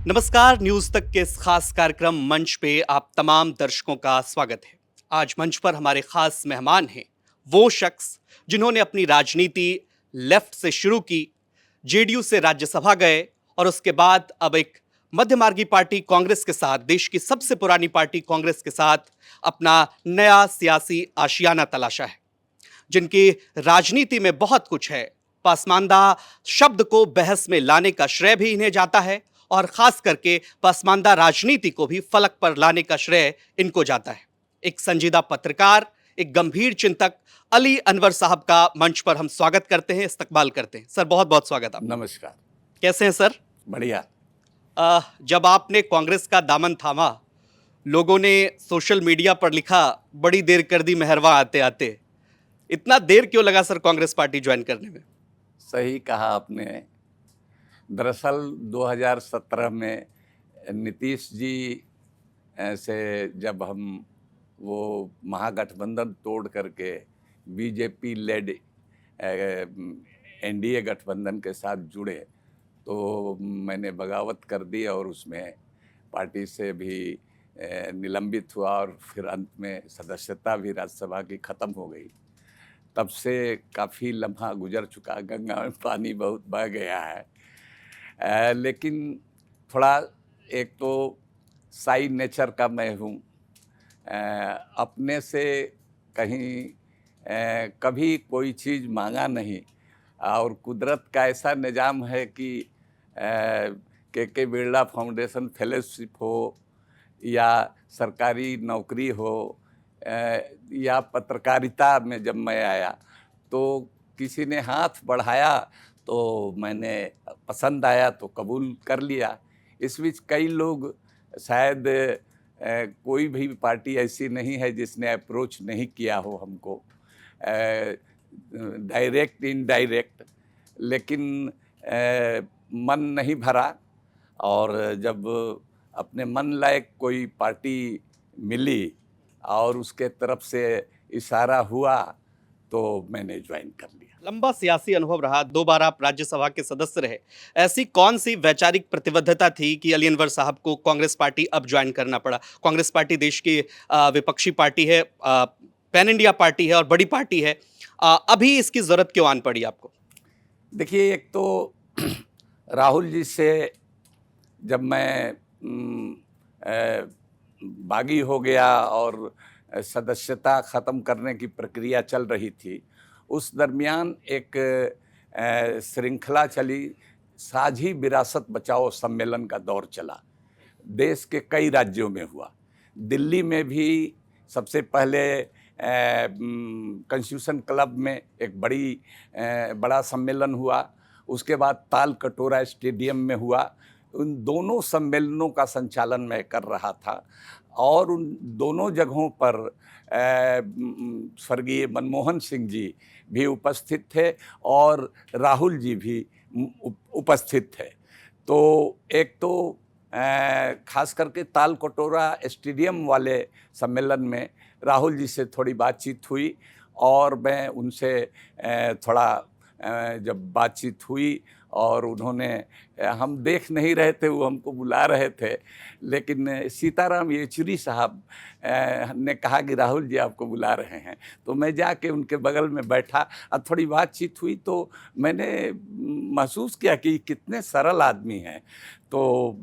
नमस्कार, न्यूज तक के इस खास कार्यक्रम मंच पे आप तमाम दर्शकों का स्वागत है। आज मंच पर हमारे खास मेहमान हैं वो शख्स जिन्होंने अपनी राजनीति लेफ्ट से शुरू की, जेडीयू से राज्यसभा गए और उसके बाद अब एक मध्यमार्गी पार्टी कांग्रेस के साथ, देश की सबसे पुरानी पार्टी कांग्रेस के साथ अपना नया सियासी आशियाना तलाशा है। जिनकी राजनीति में बहुत कुछ है। पसमानदा शब्द को बहस में लाने का श्रेय भी इन्हें जाता है और खास करके पसमानदा राजनीति को भी फलक पर लाने का श्रेय इनको जाता है। एक संजीदा पत्रकार, एक गंभीर चिंतक अली अनवर साहब का मंच पर हम स्वागत करते हैं, इस्तकबाल करते हैं। सर, बहुत बहुत स्वागत आपका। नमस्कार। कैसे हैं सर? बढ़िया। जब आपने कांग्रेस का दामन थामा, लोगों ने सोशल मीडिया पर लिखा, बड़ी देर कर दी मेहरवा आते आते। इतना देर क्यों लगा सर कांग्रेस पार्टी ज्वाइन करने में? सही कहा आपने। दरअसल 2017 में नीतीश जी से जब हम वो महागठबंधन तोड़ करके बीजेपी लेड एनडीए गठबंधन के साथ जुड़े तो मैंने बगावत कर दी और उसमें पार्टी से भी निलंबित हुआ और फिर अंत में सदस्यता भी राज्यसभा की ख़त्म हो गई। तब से काफ़ी लम्हा गुजर चुका, गंगा में पानी बहुत बह गया है। लेकिन थोड़ा एक तो साई नेचर का मैं हूँ, अपने से कहीं कभी कोई चीज़ मांगा नहीं और कुदरत का ऐसा निज़ाम है कि के बिरला फाउंडेशन फेलोशिप हो या सरकारी नौकरी हो या पत्रकारिता में जब मैं आया तो किसी ने हाथ बढ़ाया तो मैंने पसंद आया तो कबूल कर लिया। इस बीच कई लोग शायद कोई भी पार्टी ऐसी नहीं है जिसने अप्रोच नहीं किया हो हमको, डायरेक्ट इनडायरेक्ट, लेकिन मन नहीं भरा और जब अपने मन लायक कोई पार्टी मिली और उसके तरफ से इशारा हुआ तो मैंने ज्वाइन कर लिया। लंबा सियासी अनुभव रहा, 2 बार आप राज्यसभा के सदस्य रहे। ऐसी कौन सी वैचारिक प्रतिबद्धता थी कि अली अनवर साहब को कांग्रेस पार्टी अब ज्वाइन करना पड़ा? कांग्रेस पार्टी देश की विपक्षी पार्टी है, पैन इंडिया पार्टी है और बड़ी पार्टी है। अभी इसकी जरूरत क्यों आन पड़ी आपको? देखिए, एक तो राहुल जी से जब मैं बागी हो गया और सदस्यता ख़त्म करने की प्रक्रिया चल रही थी, उस दरमियान एक श्रृंखला चली, साझी विरासत बचाओ सम्मेलन का दौर चला। देश के कई राज्यों में हुआ। दिल्ली में भी सबसे पहले कॉन्स्टिट्यूशन क्लब में एक बड़ा सम्मेलन हुआ। उसके बाद ताल कटोरा स्टेडियम में हुआ। उन दोनों सम्मेलनों का संचालन मैं कर रहा था और उन दोनों जगहों पर स्वर्गीय मनमोहन सिंह जी भी उपस्थित थे और राहुल जी भी उपस्थित थे। तो एक तो खास करके ताल कटोरा स्टेडियम वाले सम्मेलन में राहुल जी से थोड़ी बातचीत हुई और मैं उनसे थोड़ा जब बातचीत हुई और उन्होंने, हम देख नहीं रहे थे, वो हमको बुला रहे थे, लेकिन सीताराम येचुरी साहब ने कहा कि राहुल जी आपको बुला रहे हैं। तो मैं जाके उनके बगल में बैठा और थोड़ी बातचीत हुई तो मैंने महसूस किया कि कितने सरल आदमी हैं। तो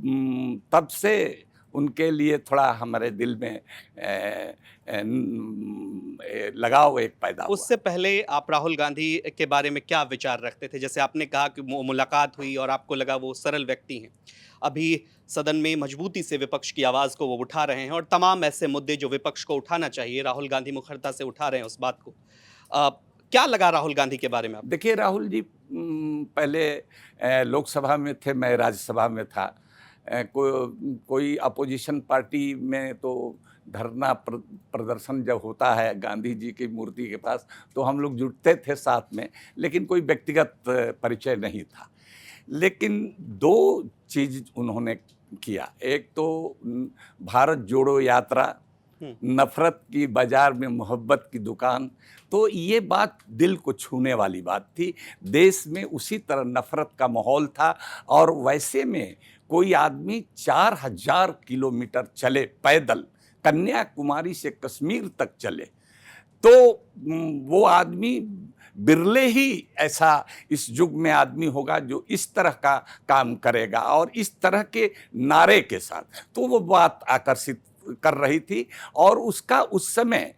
तब से उनके लिए थोड़ा हमारे दिल में लगाव एक पैदा हुआ। उससे पहले आप राहुल गांधी के बारे में क्या विचार रखते थे? जैसे आपने कहा कि मुलाकात हुई और आपको लगा वो सरल व्यक्ति हैं। अभी सदन में मजबूती से विपक्ष की आवाज़ को वो उठा रहे हैं और तमाम ऐसे मुद्दे जो विपक्ष को उठाना चाहिए, राहुल गांधी मुखरता से उठा रहे हैं उस बात को। क्या लगा राहुल गांधी के बारे में आपको? देखिए, राहुल जी पहले लोकसभा में थे, मैं राज्यसभा में था। कोई अपोजिशन पार्टी में तो धरना प्रदर्शन जब होता है गांधी जी की मूर्ति के पास तो हम लोग जुटते थे साथ में, लेकिन कोई व्यक्तिगत परिचय नहीं था। लेकिन दो चीज़ उन्होंने किया। एक तो भारत जोड़ो यात्रा, नफरत की बाजार में मोहब्बत की दुकान। तो ये बात दिल को छूने वाली बात थी। देश में उसी तरह नफरत का माहौल था और वैसे में कोई आदमी 4000 किलोमीटर चले पैदल, कन्याकुमारी से कश्मीर तक चले, तो वो आदमी बिरले ही ऐसा इस युग में आदमी होगा जो इस तरह का काम करेगा और इस तरह के नारे के साथ। तो वो बात आकर्षित कर रही थी। और उसका उस समय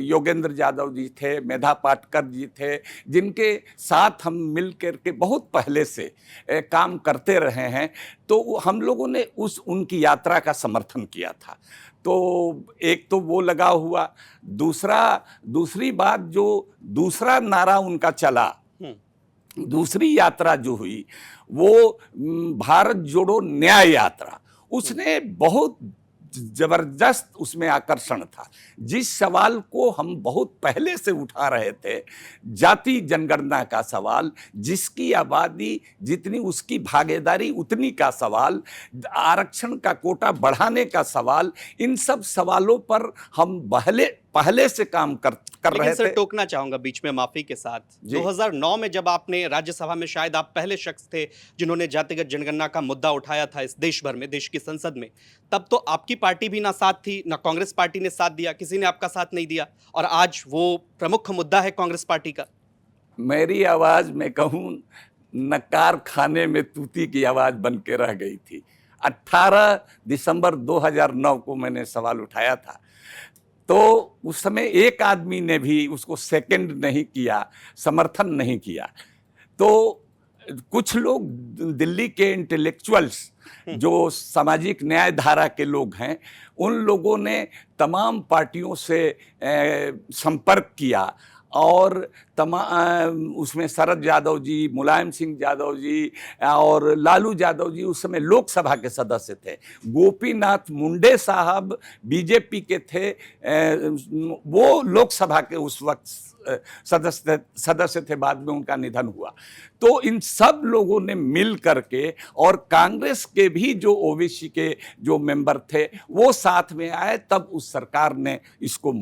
योगेंद्र यादव जी थे, मेधा पाटकर जी थे, जिनके साथ हम मिल कर के बहुत पहले से काम करते रहे हैं। तो हम लोगों ने उनकी यात्रा का समर्थन किया था। तो एक तो वो लगा हुआ, दूसरी बात जो दूसरा नारा उनका चला, दूसरी यात्रा जो हुई वो भारत जोड़ो न्याय यात्रा, उसने बहुत जबरदस्त उसमें आकर्षण था। जिस सवाल को हम बहुत पहले से उठा रहे थे, जाति जनगणना का सवाल, जिसकी आबादी जितनी उसकी भागीदारी उतनी का सवाल, आरक्षण का कोटा बढ़ाने का सवाल, इन सब सवालों पर हम पहले से काम कर रहे थे। सर, टोकना चाहूंगा बीच में माफी के साथ, 2009 में जब आपने राज्यसभा में, शायद आप पहले शख्स थे जिन्होंने जातिगत जनगणना का मुद्दा उठाया था इस देश भर में, देश की संसद में, तब तो आपकी पार्टी भी ना साथ थी, ना कांग्रेस पार्टी ने साथ दिया, किसी ने आपका साथ नहीं दिया, और आज वो प्रमुख मुद्दा है कांग्रेस पार्टी का। मेरी आवाज में कहूं, नकार खाने में तूती की आवाज बन के रह गई थी। 18 दिसंबर 2009 को मैंने सवाल उठाया था, तो उस समय एक आदमी ने भी उसको सेकंड नहीं किया, समर्थन नहीं किया। तो कुछ लोग दिल्ली के इंटेलेक्चुअल्स जो सामाजिक न्याय धारा के लोग हैं, उन लोगों ने तमाम पार्टियों से संपर्क किया और उसमें शरद यादव जी, मुलायम सिंह यादव जी और लालू यादव जी उस समय लोकसभा के सदस्य थे। गोपीनाथ मुंडे साहब बीजेपी के थे, वो लोकसभा के उस वक्त सदस्य थे, बाद में उनका निधन हुआ। तो इन सब लोगों ने मिल करके, और कांग्रेस के भी जो ओबीसी के जो मेंबर थे वो साथ में आए, तब उस सरकार ने इसको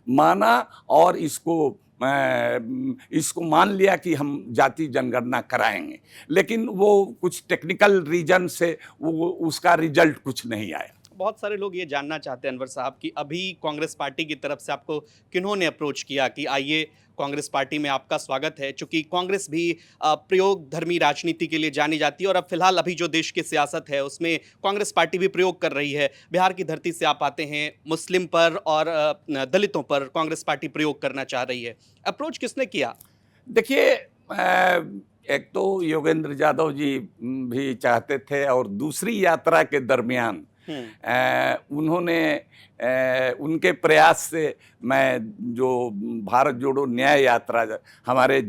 माना और इसको मान लिया कि हम जाति जनगणना कराएंगे। लेकिन वो कुछ टेक्निकल रीजन से वो उसका रिजल्ट कुछ नहीं आया। बहुत सारे लोग ये जानना चाहते हैं अनवर साहब कि अभी कांग्रेस पार्टी की तरफ से आपको किन्होंने अप्रोच किया कि आइए कांग्रेस पार्टी में आपका स्वागत है, चूंकि कांग्रेस भी प्रयोग धर्मी राजनीति के लिए जानी जाती है और अब फिलहाल अभी जो देश की सियासत है उसमें कांग्रेस पार्टी भी प्रयोग कर रही है। बिहार की धरती से आप आते हैं, मुस्लिम पर और दलितों पर कांग्रेस पार्टी प्रयोग करना चाह रही है। अप्रोच किसने किया? देखिए, एक तो योगेंद्र यादव जी भी चाहते थे, और दूसरी यात्रा के दरमियान उन्होंने उनके प्रयास से मैं जो भारत जोड़ो न्याय यात्रा, हमारे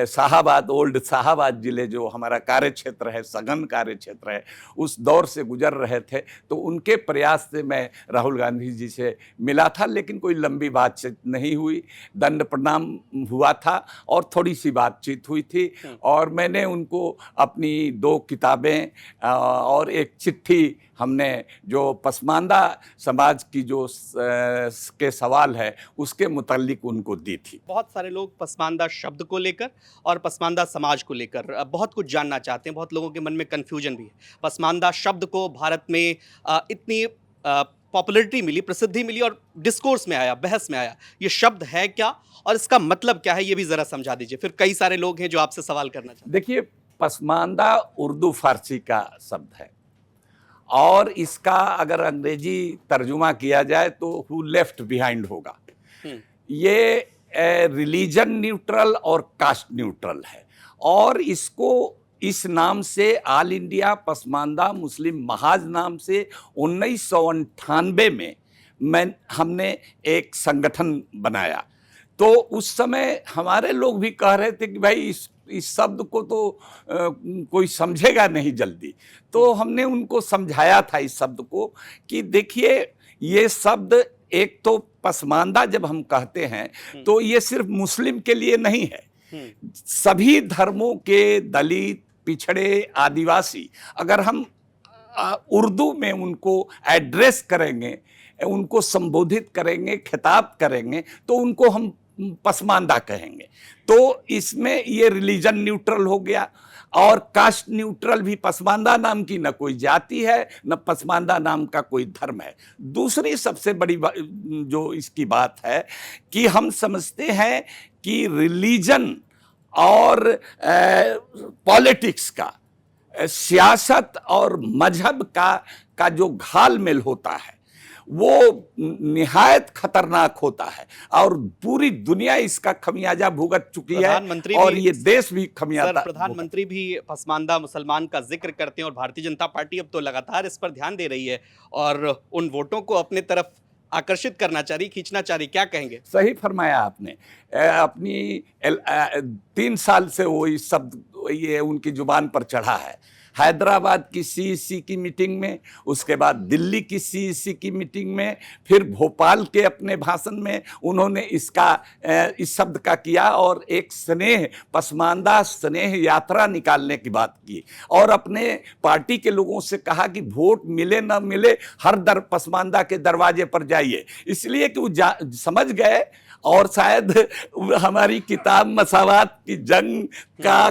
शाहाबाद, ओल्ड शाहाबाद जिले जो हमारा कार्य क्षेत्र है, सघन कार्य क्षेत्र है, उस दौर से गुजर रहे थे। तो उनके प्रयास से मैं राहुल गांधी जी से मिला था, लेकिन कोई लंबी बातचीत नहीं हुई। दंड प्रणाम हुआ था और थोड़ी सी बातचीत हुई थी, और मैंने उनको अपनी 2 किताबें और एक चिट्ठी, हमने जो पसमानदा समाज की जो के सवाल है उसके मुतालिक उनको दी थी। बहुत सारे लोग पसमानदा शब्द को लेकर और पसमानदा समाज को लेकर बहुत कुछ जानना चाहते हैं, बहुत लोगों के मन में कन्फ्यूजन भी है। पसमानदा शब्द को भारत में इतनी पॉपुलैरिटी मिली, प्रसिद्धि मिली और डिस्कोर्स में आया, बहस में आया, ये शब्द है क्या और इसका मतलब क्या है, ये भी जरा समझा दीजिए। फिर कई सारे लोग हैं जो आपसे सवाल करना चाहते हैं। देखिए, पसमानदा उर्दू फारसी का शब्द है, और इसका अगर अंग्रेजी तर्जुमा किया जाए तो हु लेफ्ट बिहाइंड होगा। ये रिलीजन न्यूट्रल और कास्ट न्यूट्रल है, और इसको इस नाम से ऑल इंडिया पसमानदा मुस्लिम महाज नाम से 1998 में हमने एक संगठन बनाया। तो उस समय हमारे लोग भी कह रहे थे कि भाई इस शब्द को तो कोई समझेगा नहीं जल्दी। तो हमने उनको समझाया था इस शब्द को कि देखिए, ये शब्द एक तो पसमानदा जब हम कहते हैं तो ये सिर्फ मुस्लिम के लिए नहीं है, सभी धर्मों के दलित, पिछड़े, आदिवासी, अगर हम उर्दू में उनको एड्रेस करेंगे, उनको संबोधित करेंगे, खिताब करेंगे, तो उनको हम पसमानदा कहेंगे। तो इसमें ये रिलीजन न्यूट्रल हो गया और कास्ट न्यूट्रल भी। पसमानदा नाम की न कोई जाति है, न पसमानदा नाम का कोई धर्म है। दूसरी सबसे बड़ी जो इसकी बात है कि हम समझते हैं कि रिलीजन और पॉलिटिक्स का, सियासत और मजहब का जो घालमेल होता है वो निहायत खतरनाक होता है और पूरी दुनिया इसका खमियाजा भुगत चुकी है और ये देश भी खमियाजा। प्रधानमंत्री भी पसमानदा मुसलमान का जिक्र करते हैं और भारतीय जनता पार्टी अब तो लगातार इस पर ध्यान दे रही है और उन वोटों को अपने तरफ आकर्षित करना चाह रही, खींचना चाह रही। क्या कहेंगे? सही फरमाया आपने। अपनी 3 साल से वो इस शब्द ये उनकी जुबान पर चढ़ा है। हैदराबाद की सीईसी की मीटिंग में, उसके बाद दिल्ली की सीईसी की मीटिंग में, फिर भोपाल के अपने भाषण में उन्होंने इस शब्द का किया और एक स्नेह, पसमानदा स्नेह यात्रा निकालने की बात की और अपने पार्टी के लोगों से कहा कि वोट मिले ना मिले हर पसमानदा के दरवाजे पर जाइए। इसलिए कि वो समझ गए और शायद हमारी किताब मसावात की जंग का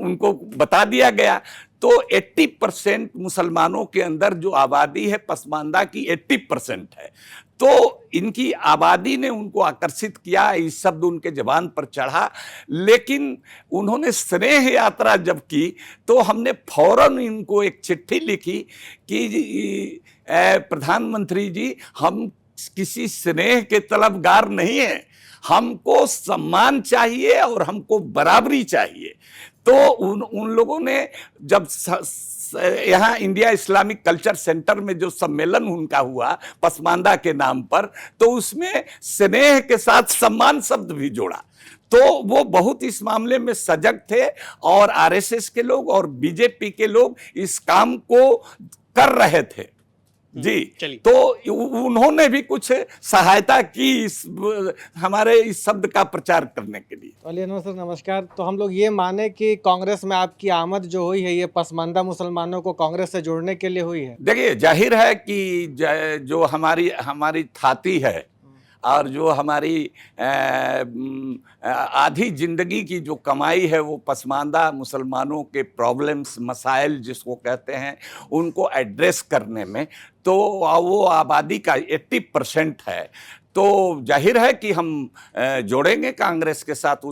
उनको बता दिया गया। तो 80% मुसलमानों के अंदर जो आबादी है पसमानदा की 80% है। तो इनकी आबादी ने उनको आकर्षित किया, इस शब्द उनके जबान पर चढ़ा। लेकिन उन्होंने स्नेह यात्रा जब की तो हमने फौरन इनको एक चिट्ठी लिखी कि प्रधानमंत्री जी, हम किसी स्नेह के तलबगार नहीं है, हमको सम्मान चाहिए और हमको बराबरी चाहिए। तो उन लोगों ने जब यहाँ इंडिया इस्लामिक कल्चर सेंटर में जो सम्मेलन उनका हुआ पसमानदा के नाम पर, तो उसमें स्नेह के साथ सम्मान शब्द भी जोड़ा। तो वो बहुत इस मामले में सजग थे और आरएसएस के लोग और बीजेपी के लोग इस काम को कर रहे थे जी। तो उन्होंने भी कुछ सहायता की हमारे इस शब्द का प्रचार करने के लिए। अली अनवर सर नमस्कार। तो हम लोग ये माने कि कांग्रेस में आपकी आमद जो हुई है ये पसमानदा मुसलमानों को कांग्रेस से जोड़ने के लिए हुई है? देखिए, जाहिर है कि जो हमारी थाती है और जो हमारी आधी जिंदगी की जो कमाई है वो पसमानदा मुसलमानों के प्रॉब्लम्स, मसाइल जिसको कहते हैं, उनको एड्रेस करने में, तो वो आबादी का 80% है। तो जाहिर है कि हम जोड़ेंगे कांग्रेस के साथ,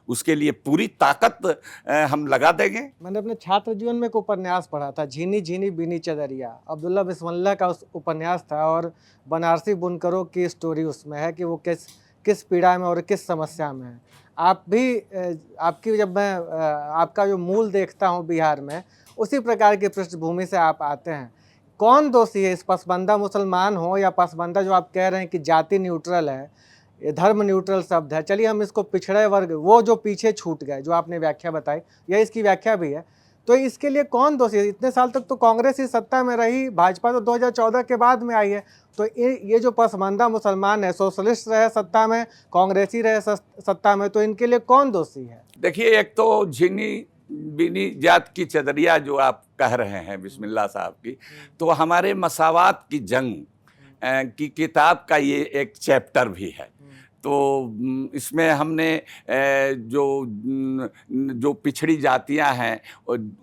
उसके लिए पूरी ताकत हम लगा देंगे। मैंने अपने छात्र जीवन में एक उपन्यास पढ़ा था, झीनी झीनी बीनी चदरिया। अब्दुल्ला बिस्मिल्लाह का उस उपन्यास था और बनारसी बुनकरों की स्टोरी उसमें है कि वो किस पीड़ा में और किस समस्या में है। आप भी आपकी जब मैं आपका जो मूल देखता हूँ बिहार में, उसी प्रकार की पृष्ठभूमि से आप आते हैं। कौन दोषी है, इस पसमानदा मुसलमान हो या पसमानदा जो आप कह रहे हैं कि जाति न्यूट्रल है, ये धर्म न्यूट्रल शब्द है, चलिए हम इसको पिछड़े वर्ग, वो जो पीछे छूट गए, जो आपने व्याख्या बताई, यह इसकी व्याख्या भी है, तो इसके लिए कौन दोषी है? इतने साल तक तो कांग्रेस ही सत्ता में रही, भाजपा तो 2014 के बाद में आई है। तो ये जो पसमानदा मुसलमान है, सोशलिस्ट रहे सत्ता में, कांग्रेसी रहे सत्ता में, तो इनके लिए कौन दोषी है? देखिए, एक तो झीनी बीनी जात की चदरिया जो आप कह रहे हैं बिस्मिल्लाह साहब की, तो हमारे मसावात की जंग की किताब का ये एक चैप्टर भी है। तो इसमें हमने जो पिछड़ी जातियां हैं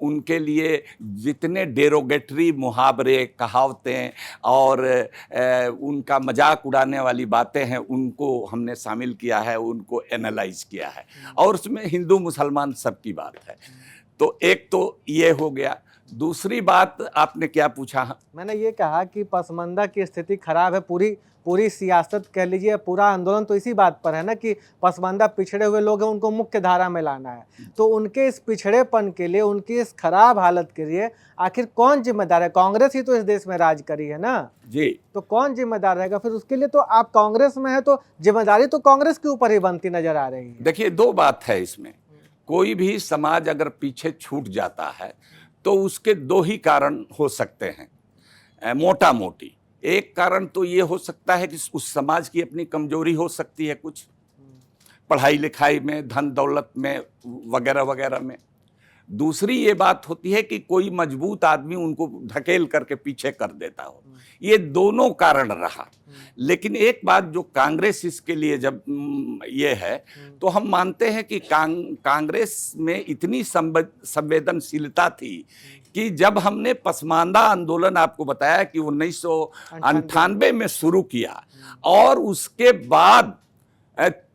उनके लिए जितने डेरोगेटरी मुहावरे, कहावतें और उनका मजाक उड़ाने वाली बातें हैं उनको हमने शामिल किया है, उनको एनालाइज किया है और उसमें हिंदू मुसलमान सबकी बात है। तो एक तो ये हो गया। दूसरी बात आपने क्या पूछा? मैंने ये कहा कि पसमानदा की स्थिति खराब है, पूरी सियासत कह लीजिए, पूरा आंदोलन तो इसी बात पर है ना कि पसमानदा पिछड़े हुए लोग हैं, उनको मुख्य धारा में लाना है। तो उनके इस पिछड़ेपन के लिए, उनकी इस खराब हालत के लिए आखिर कौन जिम्मेदार है? कांग्रेस ही तो इस देश में राज करी है ना जी। तो कौन जिम्मेदार रहेगा फिर उसके लिए? तो आप कांग्रेस में है तो जिम्मेदारी तो कांग्रेस के ऊपर ही बनती नजर आ रही है। देखिए, दो बात है इसमें। कोई भी समाज अगर पीछे छूट जाता है तो उसके दो ही कारण हो सकते हैं मोटा मोटी। एक कारण तो ये हो सकता है कि उस समाज की अपनी कमजोरी हो सकती है, कुछ पढ़ाई लिखाई में, धन दौलत में, वगैरह वगैरह में। दूसरी ये बात होती है कि कोई मजबूत आदमी उनको धकेल करके पीछे कर देता हो। ये दोनों कारण रहा। लेकिन एक बात जो कांग्रेस इसके लिए जब ये है, तो हम मानते हैं कि कांग्रेस में इतनी संवेदनशीलता थी कि जब हमने पसमानदा आंदोलन आपको बताया कि 1998 में शुरू किया और उसके बाद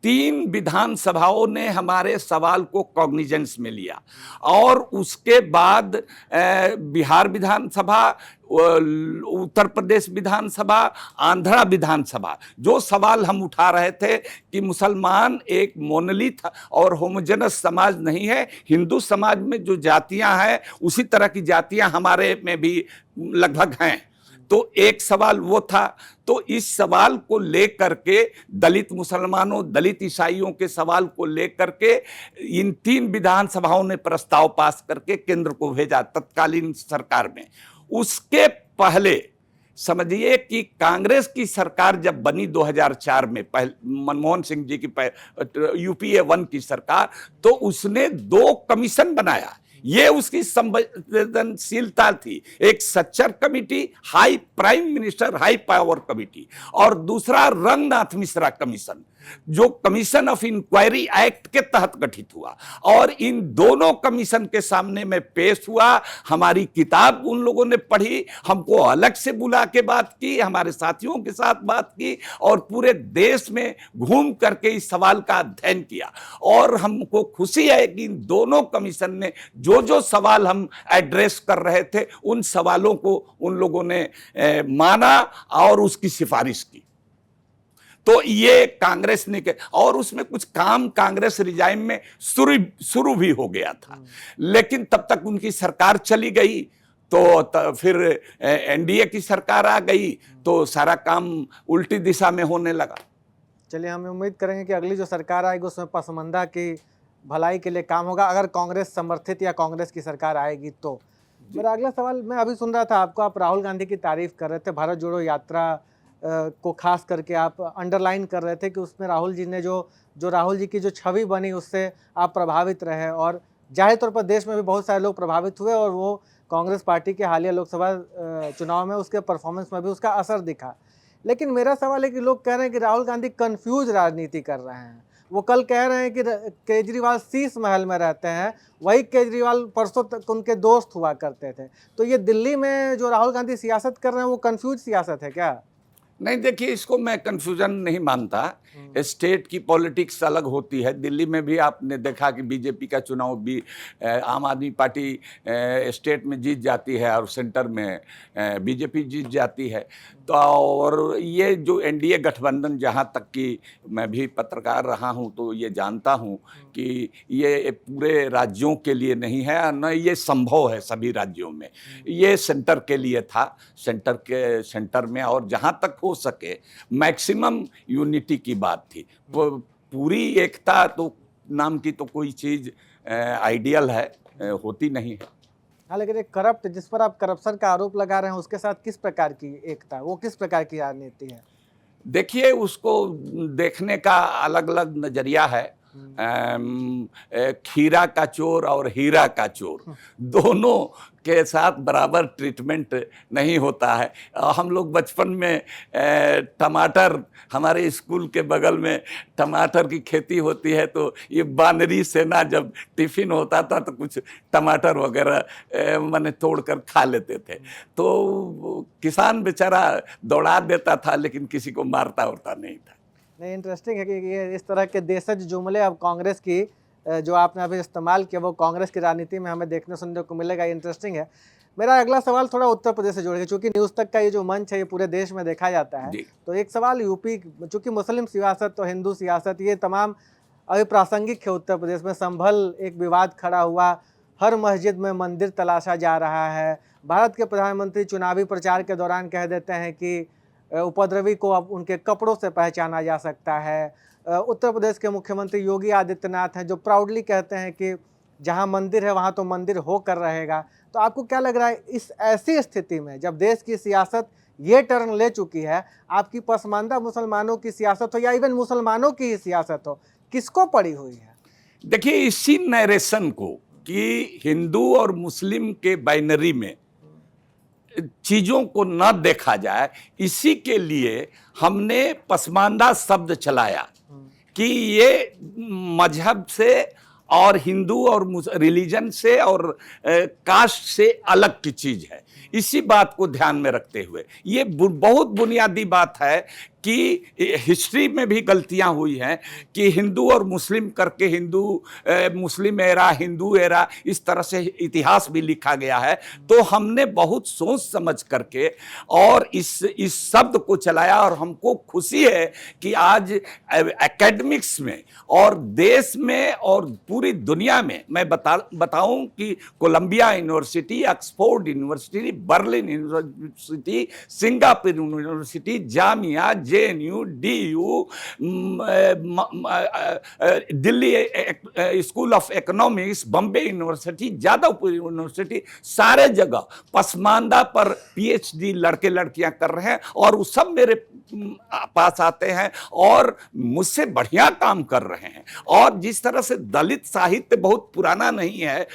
3 विधानसभाओं ने हमारे सवाल को कॉग्निजेंस में लिया और उसके बाद बिहार विधानसभा, उत्तर प्रदेश विधानसभा, आंध्रा विधानसभा, जो सवाल हम उठा रहे थे कि मुसलमान एक मोनोलिथ और होमोजेनस समाज नहीं है, हिंदू समाज में जो जातियां हैं उसी तरह की जातियां हमारे में भी लगभग हैं, तो एक सवाल वो था। तो इस सवाल को लेकर के दलित मुसलमानों, दलित ईसाइयों के सवाल को लेकर के इन 3 विधानसभाओं ने प्रस्ताव पास करके केंद्र को भेजा तत्कालीन सरकार में। उसके पहले समझिए कि कांग्रेस की सरकार जब बनी 2004 में, मनमोहन सिंह जी की यूपीए 1 की सरकार, तो उसने 2 कमीशन बनाया। ये उसकी संवेदनशीलता थी। एक Sachar committee, high prime minister high power committee, और दूसरा रंगनाथ मिश्रा कमीशन, जो कमीशन ऑफ इंक्वायरी एक्ट के तहत गठित हुआ। और इन दोनों कमीशन के सामने में पेश हुआ, हमारी किताब उन लोगों ने पढ़ी, हमको अलग से बुला के बात की, हमारे साथियों के साथ बात की और पूरे देश में घूम करके इस सवाल का अध्ययन किया। और हमको खुशी है कि इन दोनों कमीशन ने जो सवाल हम एड्रेस कर रहे थे उन सवालों को उन लोगों ने माना और उसकी सिफारिश की। तो ये कांग्रेस ने और उसमें कुछ काम कांग्रेस रिजाइम में शुरू भी हो गया था, लेकिन तब तक उनकी सरकार चली गई, तो फिर एनडीए की सरकार आ गई, तो सारा काम उल्टी दिशा में होने लगा। चलिए, हम उम्मीद करेंगे कि अगली जो सरकार आएगी उसमें पसमानदा की भलाई के लिए काम होगा, अगर कांग्रेस समर्थित या कांग्रेस की सरकार आएगी तो। मेरा अगला सवाल, मैं अभी सुन रहा था आपको, आप राहुल गांधी की तारीफ कर रहे थे, भारत जोड़ो यात्रा को खास करके आप अंडरलाइन कर रहे थे कि उसमें राहुल जी ने जो राहुल जी की जो छवि बनी उससे आप प्रभावित रहे, और जाहिर तौर पर देश में भी बहुत सारे लोग प्रभावित हुए और वो कांग्रेस पार्टी के हालिया लोकसभा चुनाव में उसके परफॉर्मेंस में भी उसका असर दिखा। लेकिन मेरा सवाल है कि लोग कह रहे हैं कि राहुल गांधी कन्फ्यूज राजनीति कर रहे हैं। वो कल कह रहे हैं कि केजरीवाल शीश महल में रहते हैं, वही केजरीवाल परसों तक उनके दोस्त हुआ करते थे। तो ये दिल्ली में जो राहुल गांधी सियासत कर रहे हैं वो कन्फ्यूज सियासत है क्या? नहीं, देखिए, इसको मैं कंफ्यूजन नहीं मानता। स्टेट की पॉलिटिक्स अलग होती है। दिल्ली में भी आपने देखा कि बीजेपी का चुनाव भी आम आदमी पार्टी स्टेट में जीत जाती है और सेंटर में बीजेपी जीत जाती है। तो और ये जो एनडीए गठबंधन, जहाँ तक कि मैं भी पत्रकार रहा हूँ तो ये जानता हूँ कि ये पूरे राज्यों के लिए नहीं है, न ये संभव है सभी राज्यों में। ये सेंटर के लिए था, सेंटर में, और जहाँ तक हो सके मैक्सिमम यूनिटी की बात थी। पूरी एकता तो नाम की तो कोई चीज़ आइडियल है, होती नहीं है। हाँ, लेकिन एक करप्ट, जिस पर आप करप्शन का आरोप लगा रहे हैं, उसके साथ किस प्रकार की एकता, वो किस प्रकार की राजनीति है? देखिए, उसको देखने का अलग अलग नजरिया है। खीरा का चोर और हीरा का चोर, दोनों के साथ बराबर ट्रीटमेंट नहीं होता है। हम लोग बचपन में टमाटर, हमारे स्कूल के बगल में टमाटर की खेती होती है, तो ये बानरी सेना जब टिफिन होता था तो कुछ टमाटर वगैरह मैंने तोड़कर खा लेते थे। तो किसान बेचारा दौड़ा देता था, लेकिन किसी को मारता उरता नहीं था। नहीं, इंटरेस्टिंग है कि ये इस तरह के देशज जुमले अब कांग्रेस की जो आपने अभी इस्तेमाल किया वो कांग्रेस की राजनीति में हमें देखने सुनने को मिलेगा। इंटरेस्टिंग है। मेरा अगला सवाल थोड़ा उत्तर प्रदेश से जुड़ेगा, क्योंकि न्यूज़ तक का ये जो मंच है ये पूरे देश में देखा जाता है। तो एक सवाल यूपी, चूँकि मुस्लिम सियासत तो हिंदू सियासत ये तमाम अभी प्रासंगिक है। उत्तर प्रदेश में संभल एक विवाद खड़ा हुआ, हर मस्जिद में मंदिर तलाशा जा रहा है। भारत के प्रधानमंत्री चुनावी प्रचार के दौरान कह देते हैं कि उपद्रवी को अब उनके कपड़ों से पहचाना जा सकता है। उत्तर प्रदेश के मुख्यमंत्री योगी आदित्यनाथ हैं जो प्राउडली कहते हैं कि जहां मंदिर है वहां तो मंदिर होकर रहेगा। तो आपको क्या लग रहा है, इस ऐसी स्थिति में जब देश की सियासत ये टर्न ले चुकी है, आपकी पसमानदा मुसलमानों की सियासत हो या इवन मुसलमानों की ही सियासत हो, किसको पड़ी हुई है? देखिए, इसी नैरेशन को कि हिंदू और मुस्लिम के बाइनरी में चीजों को न देखा जाए, इसी के लिए हमने पसमानदा शब्द चलाया कि ये मजहब से और हिंदू और रिलीजन से और कास्ट से अलग की चीज है। इसी बात को ध्यान में रखते हुए ये बहुत बुनियादी बात है कि हिस्ट्री में भी गलतियां हुई हैं कि हिंदू और मुस्लिम करके मुस्लिम एरा, हिंदू एरा, इस तरह से इतिहास भी लिखा गया है। तो हमने बहुत सोच समझ करके और इस शब्द को चलाया, और हमको खुशी है कि आज एकेडमिक्स में और देश में और पूरी दुनिया में मैं बताऊं कि Columbia University, Oxford University, Berlin University, Singapore University, Jamia, JNU, DU, Delhi School of Economics, Bombay University, Jadavpur University, सारे जगह पसमानदा पर PhD लड़के लड़कियां कर रहे हैं, और वो सब मेरे पास आते हैं और मुझसे बढ़िया काम कर रहे हैं। और जिस तरह से दलित साहित्य बहुत पुराना नहीं है,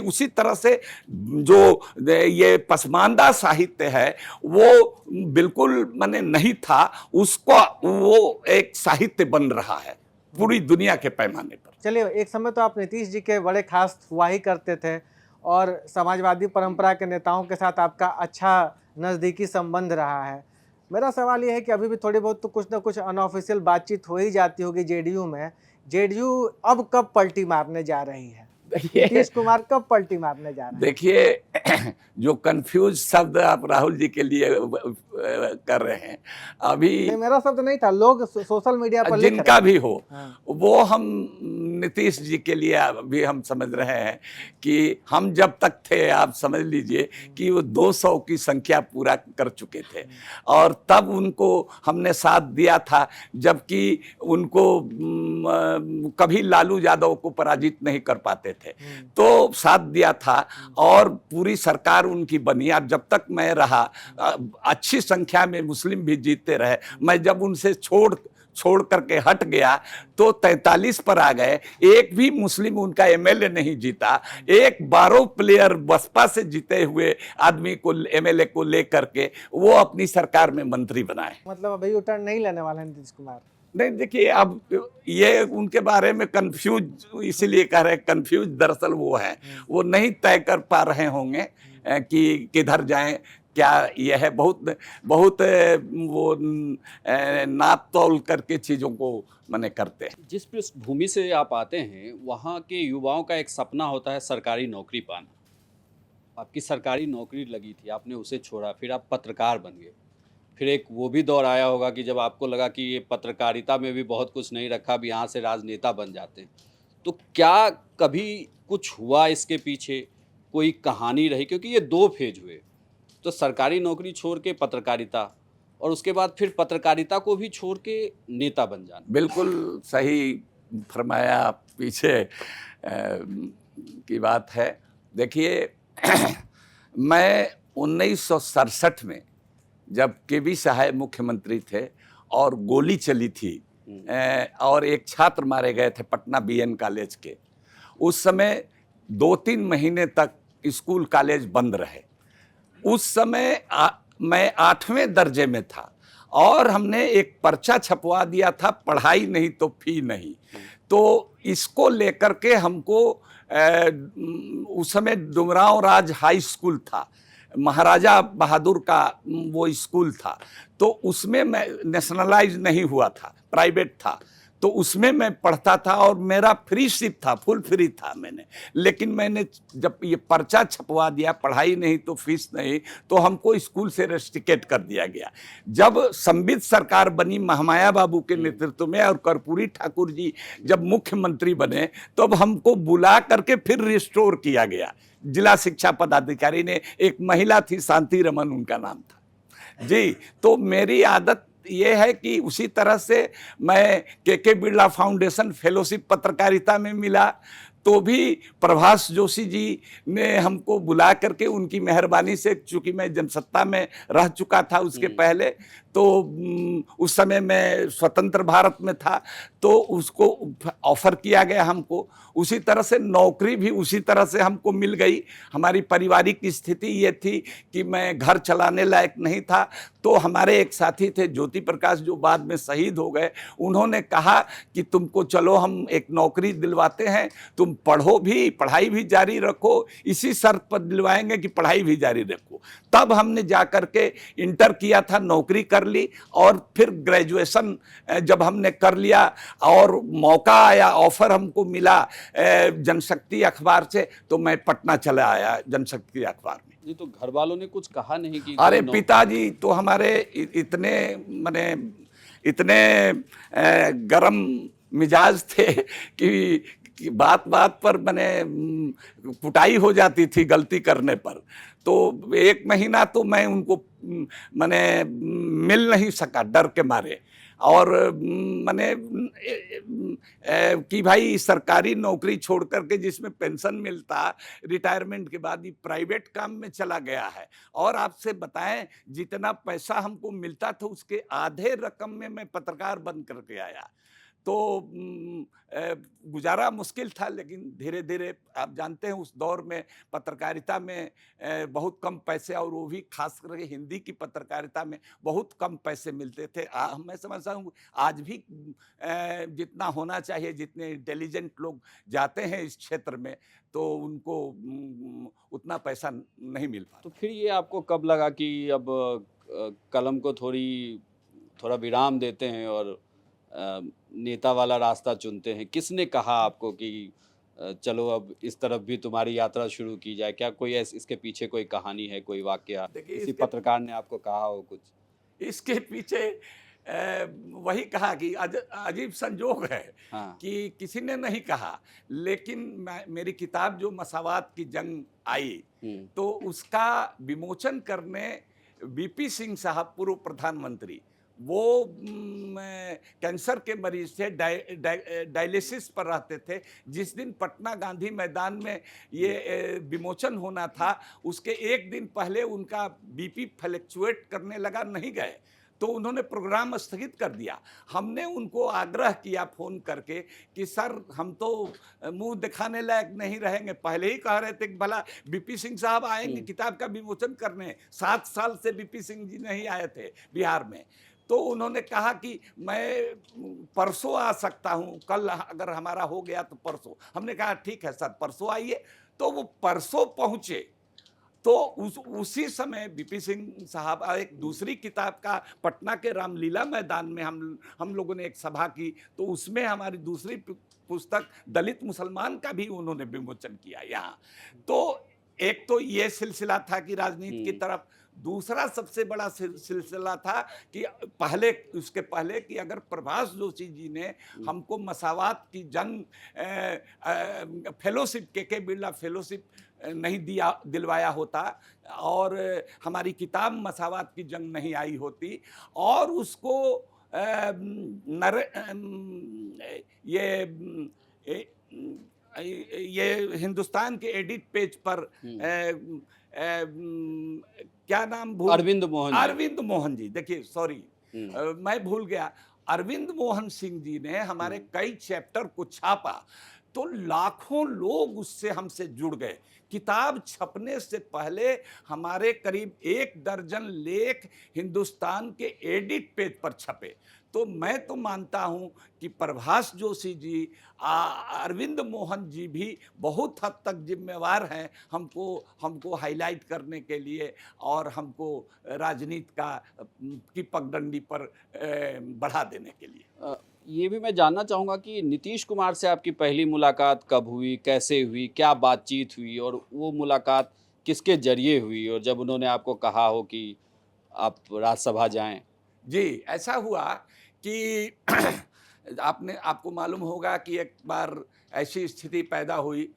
उसी तरह से जो ये पसमानदा साहित्य है वो बिल्कुल माने नहीं था, उसको वो एक साहित्य बन रहा है पूरी दुनिया के पैमाने पर। चलिए, एक समय तो आप नीतीश जी के बड़े खास हुआ ही करते थे और समाजवादी परंपरा के नेताओं के साथ आपका अच्छा नज़दीकी संबंध रहा है। मेरा सवाल ये है कि अभी भी थोड़ी बहुत तो कुछ ना कुछ अनऑफिशियल बातचीत हो ही जाती होगी JDU में। JDU अब कब पलटी मारने जा रही है? नीतीश कुमार कब पलटी मारने जा रहे हैं? देखिए, जो कंफ्यूज शब्द आप राहुल जी के लिए कर रहे हैं, अभी नहीं, मेरा शब्द नहीं था, लोग सोशल मीडिया पर लिख जिनका रहे भी हो, हाँ। वो हम नीतीश जी के लिए अभी हम समझ रहे हैं कि हम जब तक थे, आप समझ लीजिए कि वो 200 की संख्या पूरा कर चुके थे, और तब उनको हमने साथ दिया था, जबकि उनको कभी लालू यादव को पराजित नहीं कर पाते थे, तो साथ दिया था और पूरी सरकार उनकी बनी। और जब तक मैं रहा, अच्छी संख्या में मुस्लिम भी जीतते रहे। मैं जब उनसे छोड़ करके हट गया तो 43 पर आ गए, एक भी मुस्लिम उनका MLA नहीं जीता। एक 12 प्लेयर बसपा से जीते हुए आदमी को, MLA को लेकर के वो अपनी सरकार में मंत्री बनाए। मतलब अभी U-turn नहीं लेने वाले हैं नीतीश कुमार? नहीं, देखिए, अब ये उनके बारे में कंफ्यूज इसीलिए कह रहे हैं, कंफ्यूज दरअसल वो है, वो नहीं तय कर पा रहे होंगे कि किधर जाएं, क्या यह है। बहुत वो नाप तौल करके चीज़ों को मने करते हैं। जिस पृष्ठभूमि से आप आते हैं, वहाँ के युवाओं का एक सपना होता है सरकारी नौकरी पाना। आपकी सरकारी नौकरी लगी थी, आपने उसे छोड़ा, फिर आप पत्रकार बन गए। फिर एक वो भी दौर आया होगा कि जब आपको लगा कि ये पत्रकारिता में भी बहुत कुछ नहीं रखा, अब यहाँ से राजनेता बन जाते हैं। तो क्या कभी कुछ हुआ इसके पीछे, कोई कहानी रही? क्योंकि ये 2 फेज हुए, तो सरकारी नौकरी छोड़ के पत्रकारिता, और उसके बाद फिर पत्रकारिता को भी छोड़ के नेता बन जाना। बिल्कुल सही फरमाया, पीछे की बात है। देखिए, मैं 1967 में जब KB साहब मुख्यमंत्री थे और गोली चली थी और एक छात्र मारे गए थे पटना BN कॉलेज के, उस समय 2-3 महीने तक स्कूल कॉलेज बंद रहे। उस समय मैं 8वें दर्जे में था और हमने एक पर्चा छपवा दिया था, पढ़ाई नहीं तो फी नहीं। तो इसको लेकर के हमको उस समय डुमराव राज हाई स्कूल था, महाराजा बहादुर का वो स्कूल था, तो उसमें मैं नेशनलाइज नहीं हुआ था, प्राइवेट था, तो उसमें मैं पढ़ता था और मेरा फ्री शिप था, फुल फ्री था मैंने। लेकिन मैंने जब ये पर्चा छपवा दिया, पढ़ाई नहीं तो फीस नहीं, तो हमको स्कूल से रेस्ट्रिकेट कर दिया गया। जब संबित सरकार बनी महामाया बाबू के नेतृत्व में और कर्पूरी ठाकुर जी जब मुख्यमंत्री बने, तब हमको बुला करके फिर रिस्टोर किया गया। जिला शिक्षा पदाधिकारी ने, एक महिला थी, शांति रमन उनका नाम था जी। तो मेरी आदत ये है कि उसी तरह से मैं KK बिरला फाउंडेशन फेलोशिप पत्रकारिता में मिला, तो भी प्रभास जोशी जी ने हमको बुला करके, उनकी मेहरबानी से, चूंकि मैं जनसत्ता में रह चुका था उसके पहले, तो उस समय मैं स्वतंत्र भारत में था, तो उसको ऑफर किया गया हमको। उसी तरह से नौकरी भी उसी तरह से हमको मिल गई। हमारी पारिवारिक स्थिति ये थी कि मैं घर चलाने लायक नहीं था, तो हमारे एक साथी थे ज्योति प्रकाश, जो बाद में शहीद हो गए। उन्होंने कहा कि तुमको चलो हम एक नौकरी दिलवाते हैं, तुम पढ़ो भी, पढ़ाई भी जारी रखो, इसी शर्त पर दिलवाएंगे कि पढ़ाई भी जारी रखो। तब हमने जा कर के इंटर किया था, नौकरी कर ली, और फिर ग्रेजुएशन जब हमने कर लिया और मौका आया, ऑफर हमको मिला जनशक्ति अखबार से, तो मैं पटना चला आया जनशक्ति अखबार में। जी, तो घर वालों ने कुछ कहा नहीं कि अरे पिताजी तो हमारे इतने माने इतने गरम मिजाज थे कि बात बात पर माने कुटाई हो जाती थी गलती करने पर। तो 1 महीना तो मैं उनको माने मिल नहीं सका डर के मारे, और माने कि भाई सरकारी नौकरी छोड़ करके जिसमें पेंशन मिलता, रिटायरमेंट के बाद ये प्राइवेट काम में चला गया है। और आपसे बताएं, जितना पैसा हमको मिलता था उसके आधे रकम में मैं पत्रकार बन करके आया। तो गुजारा मुश्किल था, लेकिन धीरे धीरे आप जानते हैं उस दौर में पत्रकारिता में बहुत कम पैसे, और वो भी खास करके हिंदी की पत्रकारिता में बहुत कम पैसे मिलते थे। मैं समझता हूँ आज भी जितना होना चाहिए, जितने इंटेलिजेंट लोग जाते हैं इस क्षेत्र में, तो उनको उतना पैसा नहीं मिल पाता। तो फिर ये आपको कब लगा कि अब कलम को थोड़ा विराम देते हैं और नेता वाला रास्ता चुनते हैं? किसने कहा आपको कि चलो अब इस तरफ भी तुम्हारी यात्रा शुरू की जाए? क्या कोई इसके पीछे कोई कहानी है, कोई वाकया, देखिए, किसी पत्रकार ने आपको कहा हो कुछ? इसके पीछे वही कहा कि अजीब संजोग है। हाँ। कि किसी ने नहीं कहा, लेकिन मेरी किताब जो मसावात की जंग आई, तो उसका विमोचन करने बीपी सिंह साहब, पूर्व प्रधानमंत्री, वो कैंसर के मरीज थे, डायलिसिस पर रहते थे। जिस दिन पटना गांधी मैदान में ये विमोचन होना था, उसके 1 दिन पहले उनका बीपी फ्लक्चुएट करने लगा, नहीं गए, तो उन्होंने प्रोग्राम स्थगित कर दिया। हमने उनको आग्रह किया फ़ोन करके कि सर, हम तो मुंह दिखाने लायक नहीं रहेंगे। पहले ही कह रहे थे कि भला बीपी सिंह साहब आएंगे किताब का विमोचन करने। 7 साल से बीपी सिंह जी नहीं आए थे बिहार में। तो उन्होंने कहा कि मैं परसों आ सकता हूँ, कल अगर हमारा हो गया तो परसों। हमने कहा ठीक है सर, परसों आइए। तो वो परसों पहुँचे, तो उसी समय बीपी सिंह साहब एक दूसरी किताब का पटना के रामलीला मैदान में हम लोगों ने एक सभा की, तो उसमें हमारी दूसरी पुस्तक दलित मुसलमान का भी उन्होंने विमोचन किया यहाँ। तो एक तो ये सिलसिला था कि राजनीति की तरफ, दूसरा सबसे बड़ा सिलसिला था कि उसके पहले कि अगर प्रभास जोशी जी ने हमको मसावात की जंग फेलोशिप, के बिरला फेलोशिप नहीं दिलवाया होता, और हमारी किताब मसावात की जंग नहीं आई होती, और उसको ये हिंदुस्तान के एडिट पेज पर क्या नाम भूल, अरविंद मोहन जी, देखिए सॉरी मैं भूल गया, अरविंद मोहन सिंह जी ने हमारे कई चैप्टर को छापा, तो लाखों लोग उससे हमसे जुड़ गए। किताब छपने से पहले हमारे करीब 1 दर्जन लेख हिंदुस्तान के एडिट पेज पर छपे। तो मैं तो मानता हूं कि प्रभास जोशी जी, अरविंद मोहन जी भी बहुत हद तक जिम्मेवार हैं हमको हाईलाइट करने के लिए, और हमको राजनीति की पगडंडी पर बढ़ा देने के लिए। ये भी मैं जानना चाहूँगा कि नीतीश कुमार से आपकी पहली मुलाकात कब हुई, कैसे हुई, क्या बातचीत हुई, और वो मुलाकात किसके जरिए हुई, और जब उन्होंने आपको कहा हो कि आप राज्यसभा जाएं? जी, ऐसा हुआ कि आपको मालूम होगा कि एक बार ऐसी स्थिति पैदा हुई